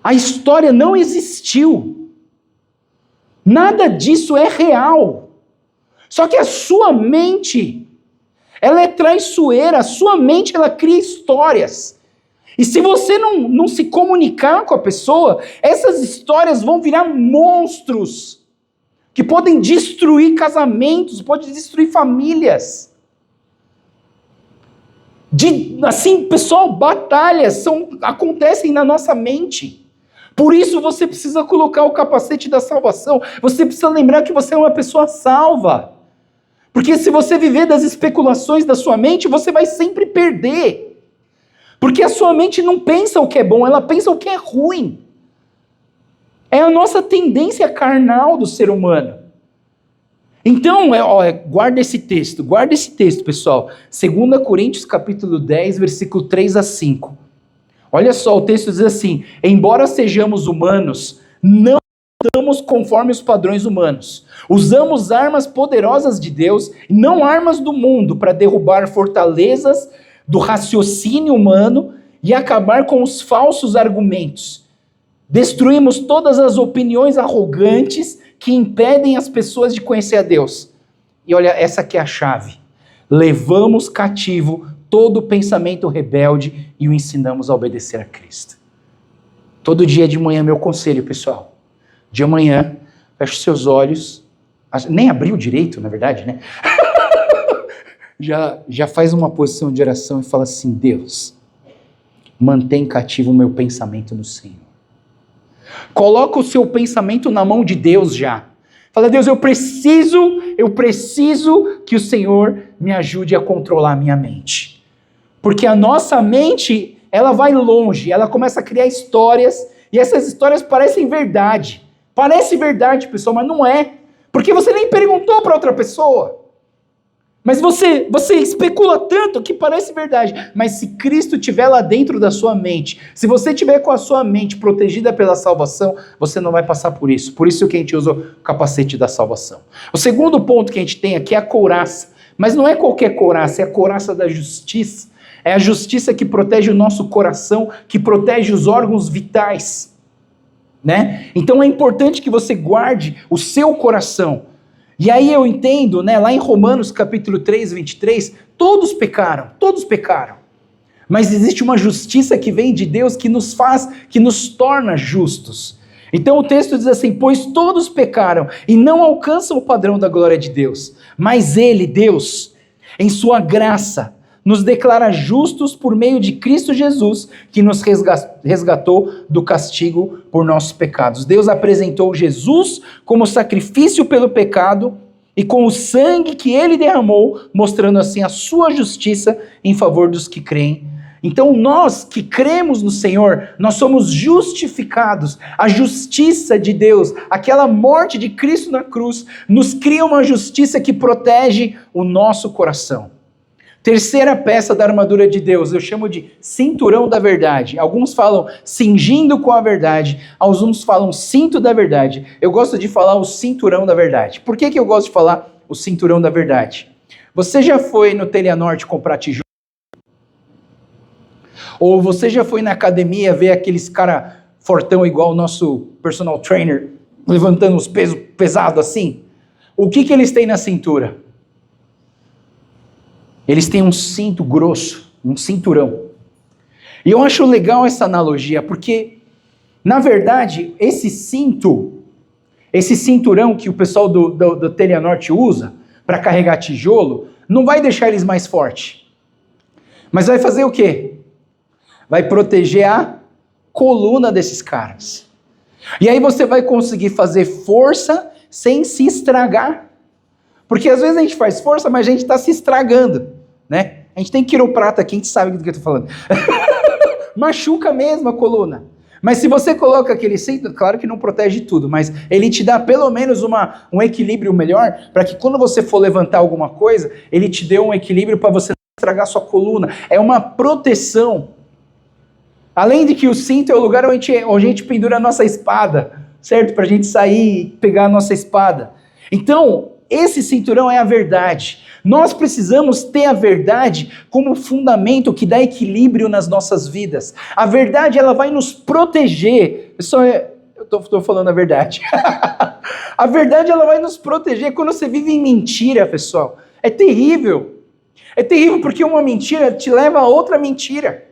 A história não existiu. Nada disso é real. Só que a sua mente, ela é traiçoeira. A sua mente, ela cria histórias. E se você não se comunicar com a pessoa, essas histórias vão virar monstros que podem destruir casamentos, podem destruir famílias. Pessoal, batalhas acontecem na nossa mente. Por isso você precisa colocar o capacete da salvação. Você precisa lembrar que você é uma pessoa salva. Porque se você viver das especulações da sua mente, você vai sempre perder. Porque a sua mente não pensa o que é bom, ela pensa o que é ruim. É a nossa tendência carnal do ser humano. Então, guarda esse texto, pessoal. 2 Coríntios capítulo 10, versículo 3 a 5. Olha só, o texto diz assim: embora sejamos humanos, não lutamos conforme os padrões humanos. Usamos armas poderosas de Deus, não armas do mundo, para derrubar fortalezas do raciocínio humano e acabar com os falsos argumentos. Destruímos todas as opiniões arrogantes que impedem as pessoas de conhecer a Deus. E olha, essa aqui é a chave. Levamos cativo todo pensamento rebelde e o ensinamos a obedecer a Cristo. Todo dia de manhã, meu conselho, pessoal. De manhã, feche seus olhos. Nem abriu direito, na verdade, né? já faz uma posição de oração e fala assim: Deus, mantém cativo o meu pensamento no Senhor. Coloca o seu pensamento na mão de Deus já. Fala: Deus, eu preciso que o Senhor me ajude a controlar a minha mente. Porque a nossa mente, ela vai longe, ela começa a criar histórias, e essas histórias parecem verdade. Parece verdade, pessoal, mas não é. Porque você nem perguntou para outra pessoa. Mas você especula tanto que parece verdade. Mas se Cristo estiver lá dentro da sua mente, se você estiver com a sua mente protegida pela salvação, você não vai passar por isso. Por isso que a gente usa o capacete da salvação. O segundo ponto que a gente tem aqui é a couraça. Mas não é qualquer couraça, é a couraça da justiça. É a justiça que protege o nosso coração, que protege os órgãos vitais. Né? Então é importante que você guarde o seu coração. E aí eu entendo, né, lá em Romanos capítulo 3, 23, todos pecaram. Mas existe uma justiça que vem de Deus que nos torna justos. Então o texto diz assim: pois todos pecaram e não alcançam o padrão da glória de Deus. Mas Ele, Deus, em sua graça, nos declara justos por meio de Cristo Jesus, que nos resgatou do castigo por nossos pecados. Deus apresentou Jesus como sacrifício pelo pecado e com o sangue que ele derramou, mostrando assim a sua justiça em favor dos que creem. Então nós que cremos no Senhor, nós somos justificados. A justiça de Deus, aquela morte de Cristo na cruz, nos cria uma justiça que protege o nosso coração. Terceira peça da armadura de Deus, eu chamo de cinturão da verdade. Alguns falam cingindo com a verdade, alguns falam cinto da verdade. Eu gosto de falar o cinturão da verdade. Por que eu gosto de falar o cinturão da verdade? Você já foi no Telenorte comprar tijolo? Ou você já foi na academia ver aqueles cara fortão igual o nosso personal trainer, levantando os pesos pesados assim? O que eles têm na cintura? Eles têm um cinto grosso, um cinturão. E eu acho legal essa analogia, porque, na verdade, esse cinturão que o pessoal do Telenorte usa para carregar tijolo, não vai deixar eles mais fortes. Mas vai fazer o quê? Vai proteger a coluna desses caras. E aí você vai conseguir fazer força sem se estragar. Porque às vezes a gente faz força, mas a gente está se estragando. Né? A gente tem quiroprata aqui, a gente sabe do que eu estou falando. Machuca mesmo a coluna. Mas se você coloca aquele cinto, claro que não protege tudo, mas ele te dá pelo menos um equilíbrio melhor, para que quando você for levantar alguma coisa, ele te dê um equilíbrio para você não estragar sua coluna. É uma proteção. Além de que o cinto é o lugar onde a gente pendura a nossa espada, certo? Para a gente sair e pegar a nossa espada. Então, esse cinturão é a verdade. Nós precisamos ter a verdade como fundamento que dá equilíbrio nas nossas vidas. A verdade, ela vai nos proteger. Eu estou falando a verdade. A verdade, ela vai nos proteger. Quando você vive em mentira, pessoal, é terrível. É terrível porque uma mentira te leva a outra mentira.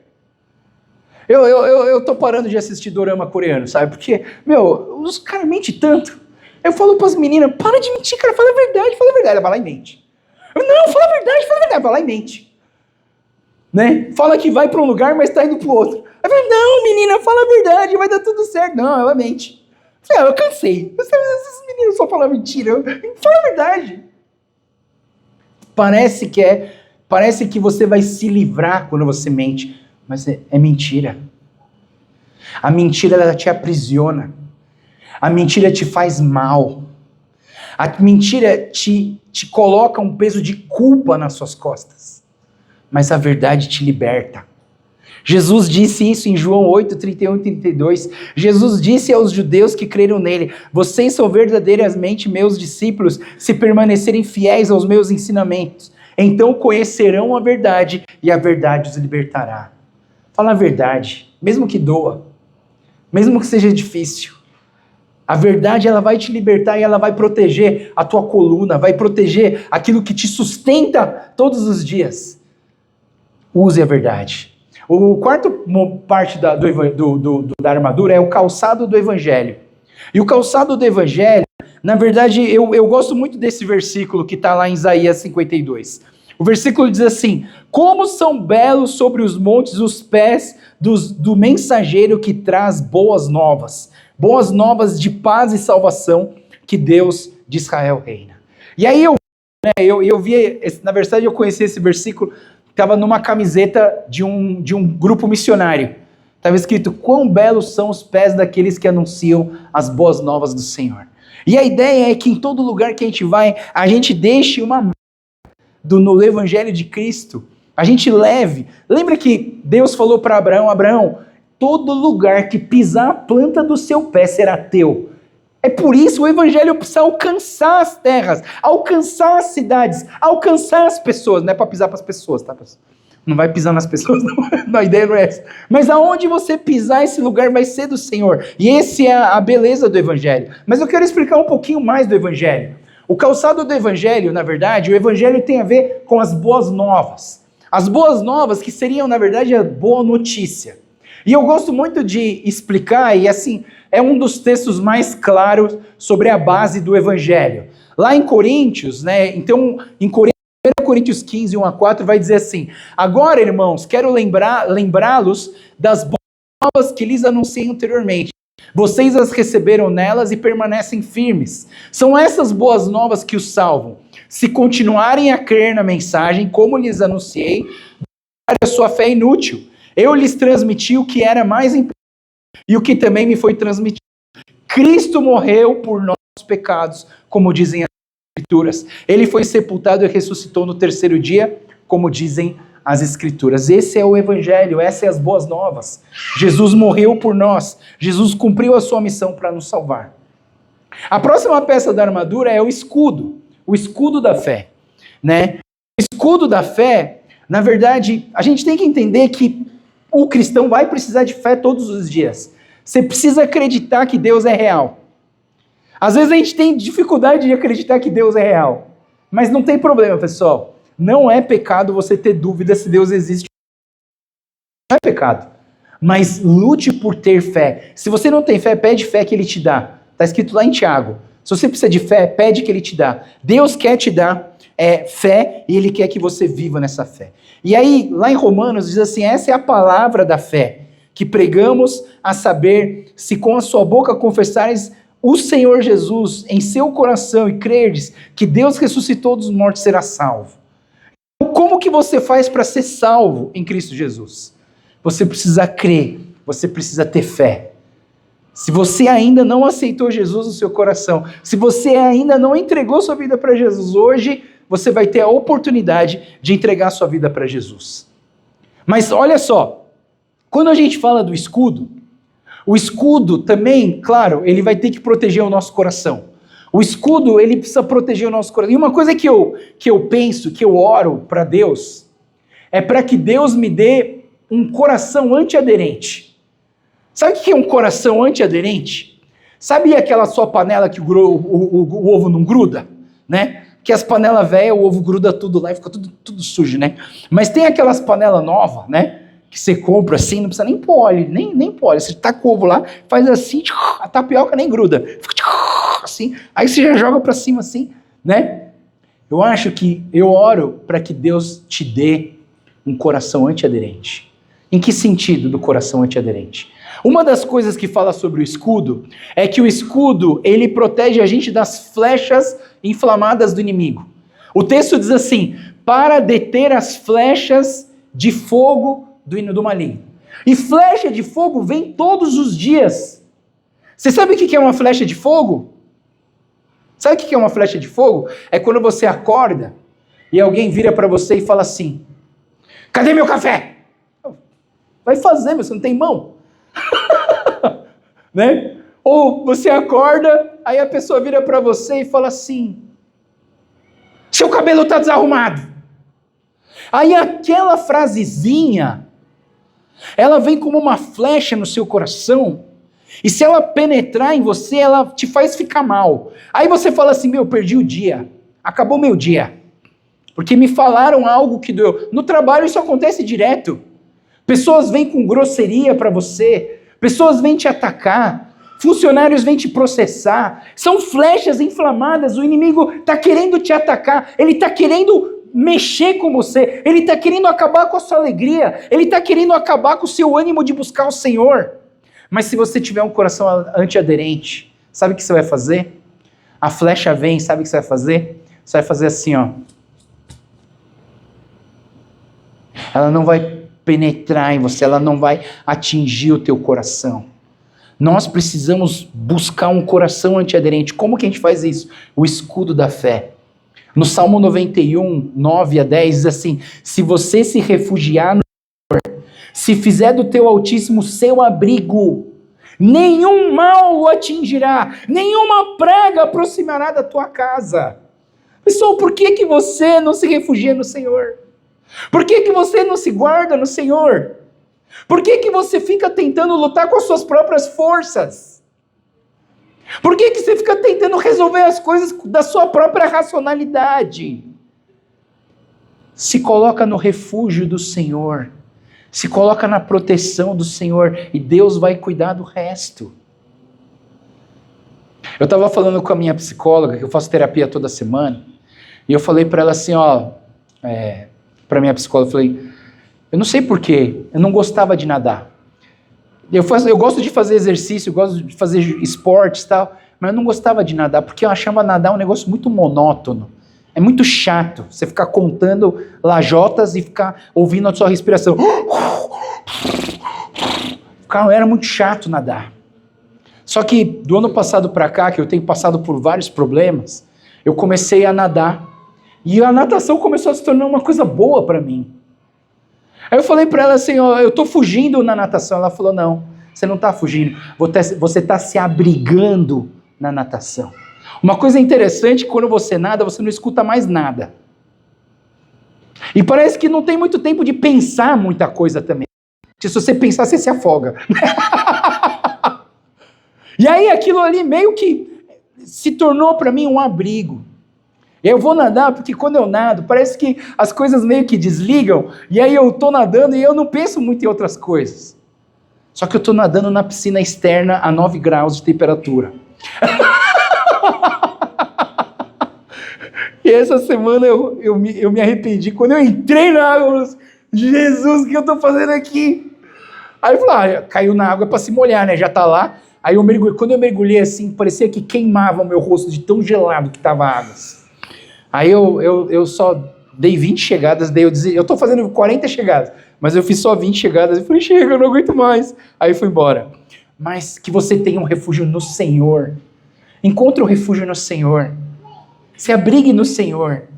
Eu tô parando de assistir dorama coreano, sabe? Porque, os caras mentem tanto. Eu falo para as meninas: para de mentir, cara, fala a verdade. Ela vai lá e mente. Não, fala a verdade, vai lá e mente. Né? Fala que vai para um lugar, mas está indo para o outro. Ela fala: não, menina, fala a verdade, vai dar tudo certo. Não, ela mente. Eu cansei. Esses meninos só falam mentira. Fala a verdade. Parece que você vai se livrar quando você mente, mas é mentira. A mentira, ela te aprisiona. A mentira te faz mal. A mentira te coloca um peso de culpa nas suas costas. Mas a verdade te liberta. Jesus disse isso em João 8, 31 e 32. Jesus disse aos judeus que creram nele: vocês são verdadeiramente meus discípulos se permanecerem fiéis aos meus ensinamentos. Então conhecerão a verdade e a verdade os libertará. Fala a verdade, mesmo que doa, mesmo que seja difícil. A verdade, ela vai te libertar e ela vai proteger a tua coluna, vai proteger aquilo que te sustenta todos os dias. Use a verdade. O quarto parte da armadura é o calçado do evangelho. E o calçado do evangelho, na verdade, eu gosto muito desse versículo que está lá em Isaías 52. O versículo diz assim: como são belos sobre os montes os pés do mensageiro que traz boas novas de paz e salvação, que Deus de Israel reina. E aí eu vi, na verdade eu conheci esse versículo, estava numa camiseta de um grupo missionário. Estava escrito: quão belos são os pés daqueles que anunciam as boas novas do Senhor. E a ideia é que em todo lugar que a gente vai, a gente deixe uma marca no Evangelho de Cristo. A gente leve. Lembra que Deus falou para Abraão: Abraão, todo lugar que pisar a planta do seu pé será teu. É por isso o Evangelho precisa alcançar as terras, alcançar as cidades, alcançar as pessoas. Não é para pisar para as pessoas, tá, pessoal? Não vai pisar nas pessoas, não, a ideia não é essa. Mas aonde você pisar, esse lugar vai ser do Senhor. E essa é a beleza do Evangelho. Mas eu quero explicar um pouquinho mais do Evangelho. O calçado do Evangelho, na verdade, o Evangelho tem a ver com as boas novas. As boas novas que seriam, na verdade, a boa notícia. E eu gosto muito de explicar, e assim, é um dos textos mais claros sobre a base do Evangelho. Lá em Coríntios, né, então, em 1 Coríntios 15, 1-4, vai dizer assim: agora, irmãos, quero lembrá-los das boas novas que lhes anunciei anteriormente. Vocês as receberam nelas e permanecem firmes. São essas boas novas que os salvam. Se continuarem a crer na mensagem, como lhes anunciei, a sua fé é inútil. Eu lhes transmiti o que era mais importante e o que também me foi transmitido. Cristo morreu por nossos pecados, como dizem as Escrituras. Ele foi sepultado e ressuscitou no terceiro dia, como dizem as Escrituras. Esse é o Evangelho, essas são as boas novas. Jesus morreu por nós. Jesus cumpriu a sua missão para nos salvar. A próxima peça da armadura é o escudo da fé, né? O escudo da fé, na verdade, a gente tem que entender que o cristão vai precisar de fé todos os dias. Você precisa acreditar que Deus é real. Às vezes a gente tem dificuldade de acreditar que Deus é real. Mas não tem problema, pessoal. Não é pecado você ter dúvida se Deus existe. Não é pecado. Mas lute por ter fé. Se você não tem fé, pede fé que Ele te dá. Está escrito lá em Tiago. Se você precisa de fé, pede que Ele te dá. Deus quer te dar fé e Ele quer que você viva nessa fé. E aí, lá em Romanos, diz assim: essa é a palavra da fé, que pregamos, a saber, se com a sua boca confessares o Senhor Jesus em seu coração e crerdes que Deus ressuscitou dos mortos, será salvo. Como que você faz para ser salvo em Cristo Jesus? Você precisa crer, você precisa ter fé. Se você ainda não aceitou Jesus no seu coração, se você ainda não entregou sua vida para Jesus, hoje você vai ter a oportunidade de entregar sua vida para Jesus. Mas olha só, quando a gente fala do escudo, o escudo também, claro, ele vai ter que proteger o nosso coração. O escudo, ele precisa proteger o nosso coração. E uma coisa que eu penso, que eu oro para Deus, é para que Deus me dê um coração antiaderente. Sabe o que é um coração antiaderente? Sabe aquela sua panela que o ovo não gruda? Né? Que as panelas velhas, o ovo gruda tudo lá e fica tudo sujo, né? Mas tem aquelas panelas novas, né? Que você compra assim, não precisa nem pôr óleo, nem pôr óleo. Você taca o ovo lá, faz assim, a tapioca nem gruda. Fica assim, aí você já joga para cima assim, né? Eu oro para que Deus te dê um coração antiaderente. Em que sentido do coração antiaderente? Uma das coisas que fala sobre o escudo é que o escudo, ele protege a gente das flechas inflamadas do inimigo. O texto diz assim: para deter as flechas de fogo do maligno. E flecha de fogo vem todos os dias. Você sabe o que é uma flecha de fogo? Sabe o que é uma flecha de fogo? É quando você acorda e alguém vira para você e fala assim: cadê meu café? Vai fazer, você não tem mão. Né? Ou você acorda, aí a pessoa vira para você e fala assim: seu cabelo está desarrumado. Aí aquela frasezinha, ela vem como uma flecha no seu coração, e se ela penetrar em você, ela te faz ficar mal. Aí você fala assim: meu, perdi o dia, acabou meu dia, porque me falaram algo que doeu. No trabalho isso acontece direto. Pessoas vêm com grosseria para você, pessoas vêm te atacar, funcionários vêm te processar, são flechas inflamadas, o inimigo está querendo te atacar, ele está querendo mexer com você, ele está querendo acabar com a sua alegria, ele está querendo acabar com o seu ânimo de buscar o Senhor. Mas se você tiver um coração antiaderente, sabe o que você vai fazer? A flecha vem, sabe o que você vai fazer? Você vai fazer assim, ó. Ela não vai penetrar em você, ela não vai atingir o teu coração. Nós precisamos buscar um coração antiaderente. Como que a gente faz isso? O escudo da fé. No Salmo 91, 9 a 10, diz assim: se você se refugiar no Senhor, se fizer do teu Altíssimo seu abrigo, nenhum mal o atingirá, nenhuma praga aproximará da tua casa. Pessoal, por que você não se refugia no Senhor? Por que você não se guarda no Senhor? Por que você fica tentando lutar com as suas próprias forças? Por que você fica tentando resolver as coisas da sua própria racionalidade? Se coloca no refúgio do Senhor. Se coloca na proteção do Senhor. E Deus vai cuidar do resto. Eu estava falando com a minha psicóloga, que eu faço terapia toda semana. E eu falei para ela assim, para minha psicóloga, eu falei, eu não sei porquê, eu não gostava de nadar. Eu gosto de fazer exercício, eu gosto de fazer esportes e tal, mas eu não gostava de nadar, porque eu achava nadar um negócio muito monótono. É muito chato você ficar contando lajotas e ficar ouvindo a sua respiração. Era muito chato nadar. Só que do ano passado para cá, que eu tenho passado por vários problemas, eu comecei a nadar. E a natação começou a se tornar uma coisa boa para mim. Aí eu falei para ela assim, eu estou fugindo na natação. Ela falou, não, você não está fugindo, você está se abrigando na natação. Uma coisa interessante, quando você nada, você não escuta mais nada. E parece que não tem muito tempo de pensar muita coisa também. Se você pensar, você se afoga. E aí aquilo ali meio que se tornou para mim um abrigo. Eu vou nadar porque quando eu nado, parece que as coisas meio que desligam, e aí eu estou nadando e eu não penso muito em outras coisas. Só que eu estou nadando na piscina externa a 9 graus de temperatura. E essa semana eu me arrependi. Quando eu entrei na água, eu falei, Jesus, o que eu estou fazendo aqui? Aí eu falei, caiu na água para se molhar, né? Já está lá. Aí eu mergulhei. Quando eu mergulhei assim, parecia que queimava o meu rosto de tão gelado que estava a água. Aí eu só dei 20 chegadas, daí eu estou fazendo 40 chegadas, mas eu fiz só 20 chegadas, e falei, chega, eu não aguento mais. Aí fui embora. Mas que você tenha um refúgio no Senhor. Encontre um refúgio no Senhor. Se abrigue no Senhor.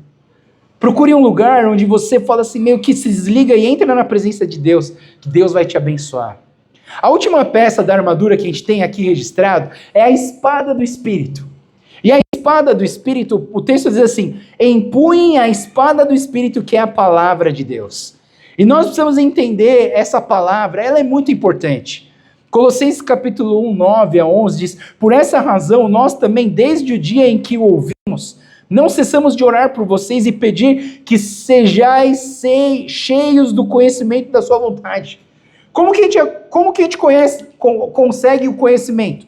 Procure um lugar onde você fala assim, meio que se desliga e entra na presença de Deus, que Deus vai te abençoar. A última peça da armadura que a gente tem aqui registrado é a espada do Espírito. E a espada do Espírito, o texto diz assim, empunhem a espada do Espírito, que é a palavra de Deus. E nós precisamos entender essa palavra, ela é muito importante. Colossenses capítulo 1, 9 a 11 diz, por essa razão nós também, desde o dia em que o ouvimos, não cessamos de orar por vocês e pedir que sejais cheios do conhecimento da sua vontade. Como que a gente consegue o conhecimento?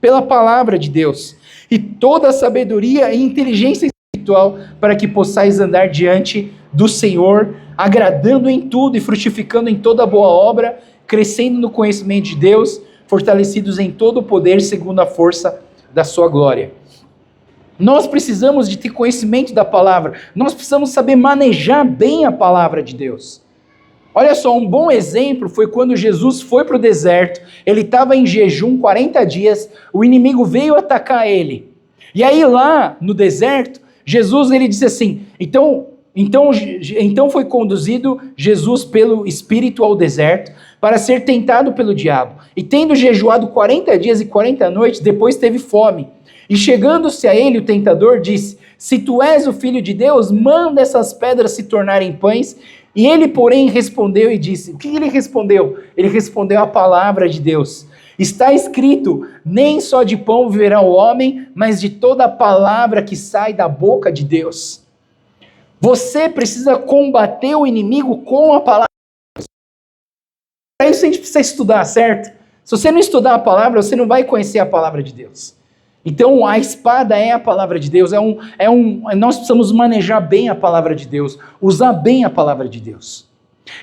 Pela palavra de Deus. E toda a sabedoria e inteligência espiritual para que possais andar diante do Senhor, agradando em tudo e frutificando em toda boa obra, crescendo no conhecimento de Deus, fortalecidos em todo o poder segundo a força da sua glória. Nós precisamos de ter conhecimento da palavra, nós precisamos saber manejar bem a palavra de Deus. Olha só, um bom exemplo foi quando Jesus foi para o deserto, ele estava em jejum 40 dias, o inimigo veio atacar ele. E aí lá no deserto, Jesus ele disse assim, então foi conduzido Jesus pelo Espírito ao deserto para ser tentado pelo diabo. E tendo jejuado 40 dias e 40 noites, depois teve fome. E chegando-se a ele, o tentador disse, se tu és o Filho de Deus, manda essas pedras se tornarem pães. E ele, porém, respondeu e disse, o que ele respondeu? Ele respondeu a palavra de Deus. Está escrito, nem só de pão viverá o homem, mas de toda a palavra que sai da boca de Deus. Você precisa combater o inimigo com a palavra de Deus. Para isso a gente precisa estudar, certo? Se você não estudar a palavra, você não vai conhecer a palavra de Deus. Então a espada é a palavra de Deus, nós precisamos manejar bem a palavra de Deus, usar bem a palavra de Deus.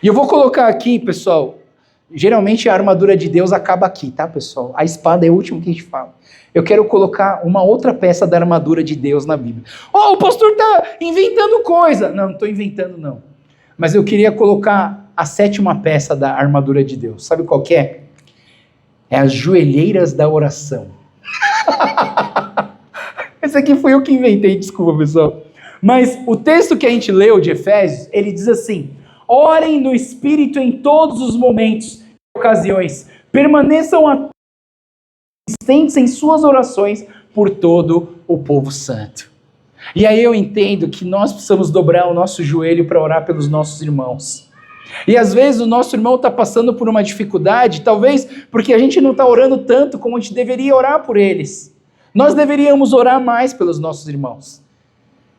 E eu vou colocar aqui, pessoal, geralmente a armadura de Deus acaba aqui, tá, pessoal? A espada é o último que a gente fala. Eu quero colocar uma outra peça da armadura de Deus na Bíblia. Oh, o pastor está inventando coisa. Não estou inventando não. Mas eu queria colocar a 7ª peça da armadura de Deus. Sabe qual que é? É as joelheiras da oração. Esse aqui foi eu que inventei, desculpa, pessoal. Mas o texto que a gente leu de Efésios, ele diz assim: orem no Espírito em todos os momentos e ocasiões. Permaneçam consistentes em suas orações por todo o povo santo. E aí eu entendo que nós precisamos dobrar o nosso joelho para orar pelos nossos irmãos. E às vezes o nosso irmão está passando por uma dificuldade, talvez porque a gente não está orando tanto como a gente deveria orar por eles. Nós deveríamos orar mais pelos nossos irmãos.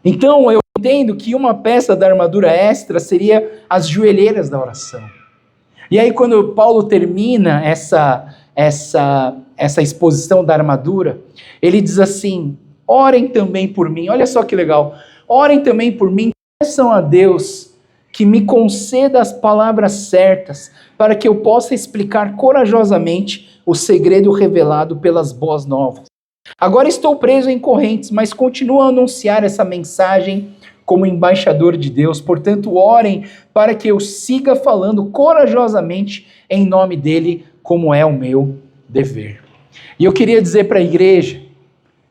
Então eu entendo que uma peça da armadura extra seria as joelheiras da oração. E aí quando Paulo termina essa exposição da armadura, ele diz assim: orem também por mim. Olha só que legal. Orem também por mim, peçam a Deus que me conceda as palavras certas para que eu possa explicar corajosamente o segredo revelado pelas boas novas. Agora estou preso em correntes, mas continuo a anunciar essa mensagem como embaixador de Deus. Portanto, orem para que eu siga falando corajosamente em nome dele, como é o meu dever. E eu queria dizer para a igreja,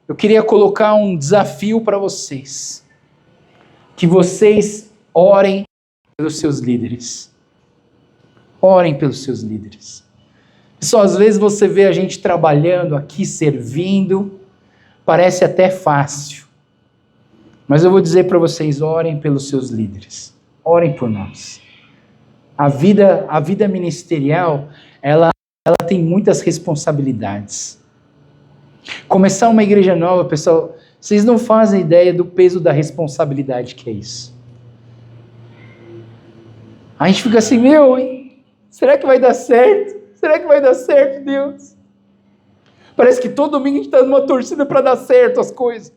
eu queria colocar um desafio para vocês, que vocês orem pelos seus líderes. Orem pelos seus líderes. Pessoal, às vezes você vê a gente trabalhando aqui, servindo, parece até fácil. Mas eu vou dizer para vocês, orem pelos seus líderes. Orem por nós. A vida ministerial, ela tem muitas responsabilidades. Começar uma igreja nova, pessoal, vocês não fazem ideia do peso da responsabilidade que é isso. A gente fica assim, será que vai dar certo? Será que vai dar certo, Deus? Parece que todo domingo a gente está numa torcida para dar certo as coisas.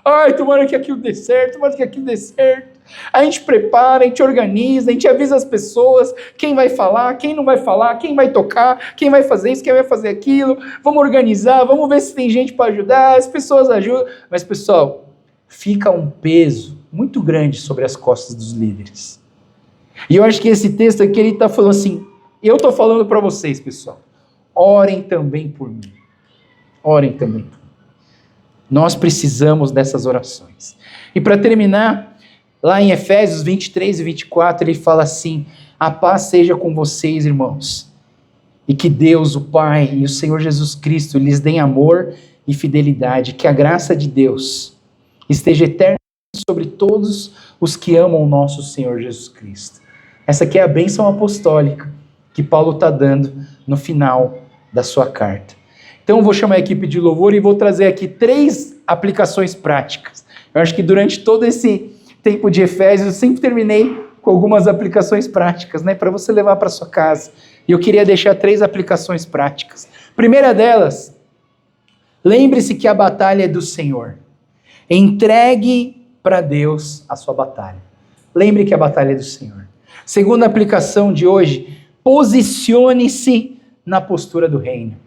Ai, tomara que aquilo dê certo, tomara que aquilo dê certo. A gente prepara, a gente organiza, a gente avisa as pessoas, quem vai falar, quem não vai falar, quem vai tocar, quem vai fazer isso, quem vai fazer aquilo. Vamos organizar, vamos ver se tem gente para ajudar, as pessoas ajudam. Mas, pessoal, fica um peso muito grande sobre as costas dos líderes. E eu acho que esse texto aqui, ele está falando assim, eu estou falando para vocês, pessoal, orem também por mim. Orem também por mim. Nós precisamos dessas orações. E para terminar, lá em Efésios 23 e 24, ele fala assim: a paz seja com vocês, irmãos, e que Deus, o Pai e o Senhor Jesus Cristo lhes deem amor e fidelidade, que a graça de Deus esteja eternamente sobre todos os que amam o nosso Senhor Jesus Cristo. Essa aqui é a bênção apostólica que Paulo está dando no final da sua carta. Então eu vou chamar a equipe de louvor e vou trazer aqui 3 aplicações práticas. Eu acho que durante todo esse tempo de Efésios eu sempre terminei com algumas aplicações práticas, né, para você levar para sua casa. E eu queria deixar 3 aplicações práticas. Primeira delas, lembre-se que a batalha é do Senhor. Entregue para Deus a sua batalha. Lembre que a batalha é do Senhor. Segunda aplicação de hoje, posicione-se na postura do reino.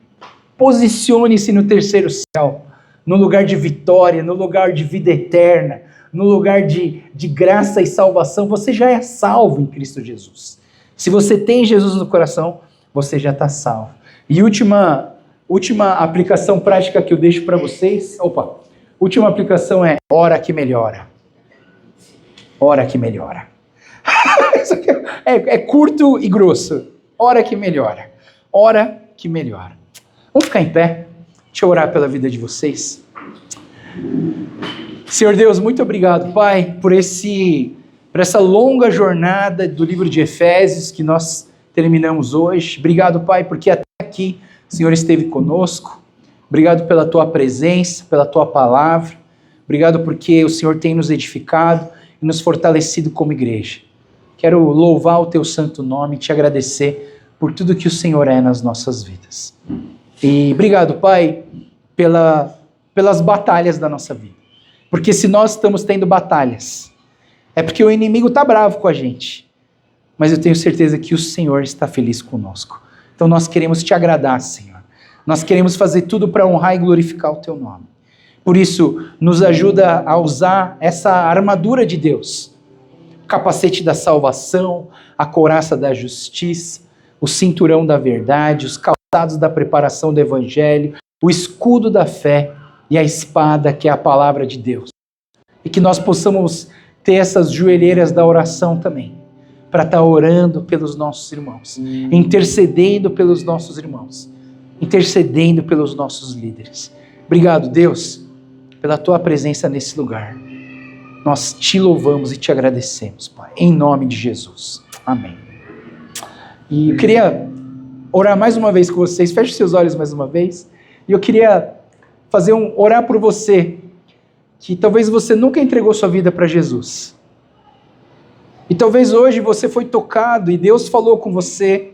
Posicione-se no terceiro céu, no lugar de vitória, no lugar de vida eterna, no lugar de graça e salvação. Você já é salvo em Cristo Jesus. Se você tem Jesus no coração, você já está salvo. E última aplicação prática que eu deixo para vocês, última aplicação é ora que melhora. Ora que melhora. Isso aqui é curto e grosso. Ora que melhora. Ora que melhora. Vamos ficar em pé. Deixa eu orar pela vida de vocês. Senhor Deus, muito obrigado, Pai, por essa longa jornada do livro de Efésios que nós terminamos hoje. Obrigado, Pai, porque até aqui o Senhor esteve conosco. Obrigado pela Tua presença, pela Tua palavra. Obrigado porque o Senhor tem nos edificado e nos fortalecido como igreja. Quero louvar o Teu santo nome e Te agradecer por tudo que o Senhor é nas nossas vidas. E obrigado, Pai, pelas batalhas da nossa vida. Porque se nós estamos tendo batalhas, é porque o inimigo está bravo com a gente. Mas eu tenho certeza que o Senhor está feliz conosco. Então nós queremos te agradar, Senhor. Nós queremos fazer tudo para honrar e glorificar o teu nome. Por isso, nos ajuda a usar essa armadura de Deus. O capacete da salvação, a couraça da justiça, o cinturão da verdade, os calçados da preparação do evangelho, o escudo da fé e a espada que é a palavra de Deus. E que nós possamos ter essas joelheiras da oração também, para estar orando pelos nossos irmãos, intercedendo pelos nossos irmãos, intercedendo pelos nossos líderes. Obrigado, Deus, pela tua presença nesse lugar. Nós te louvamos e te agradecemos, Pai, em nome de Jesus. Amém. E eu queria orar mais uma vez com vocês. Feche seus olhos mais uma vez. E eu queria orar por você, que talvez você nunca entregou sua vida para Jesus. E talvez hoje você foi tocado e Deus falou com você,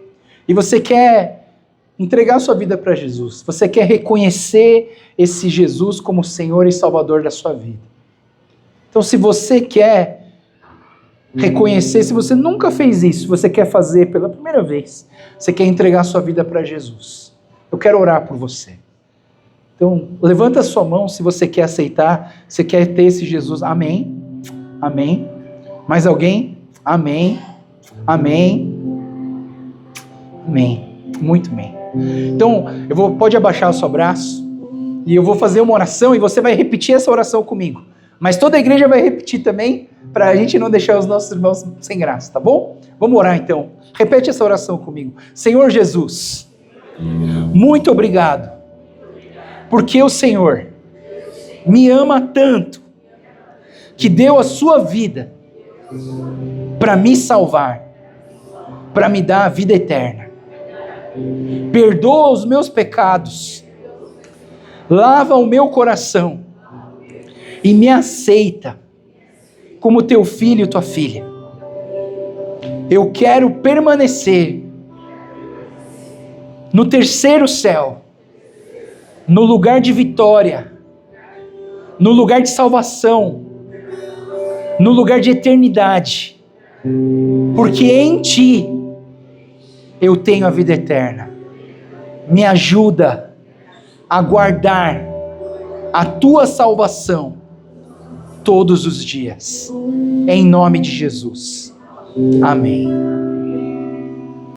e você quer entregar sua vida para Jesus. Você quer reconhecer esse Jesus como Senhor e Salvador da sua vida. Então, se você quer reconhecer, se você nunca fez isso, você quer fazer pela primeira vez, você quer entregar sua vida para Jesus, eu quero orar por você. Então, levanta a sua mão se você quer aceitar, você quer ter esse Jesus. Amém? Amém? Mais alguém? Amém? Amém? Amém. Muito bem. Então, pode abaixar o seu braço, e eu vou fazer uma oração, e você vai repetir essa oração comigo. Mas toda a igreja vai repetir também, para a gente não deixar os nossos irmãos sem graça, tá bom? Vamos orar então. Repete essa oração comigo. Senhor Jesus, muito obrigado, porque o Senhor me ama tanto, que deu a sua vida para me salvar, para me dar a vida eterna. Perdoa os meus pecados, lava o meu coração e me aceita como teu filho e tua filha. Eu quero permanecer no terceiro céu, no lugar de vitória, no lugar de salvação, no lugar de eternidade, porque em ti eu tenho a vida eterna. Me ajuda a guardar a tua salvação todos os dias, em nome de Jesus. Amém.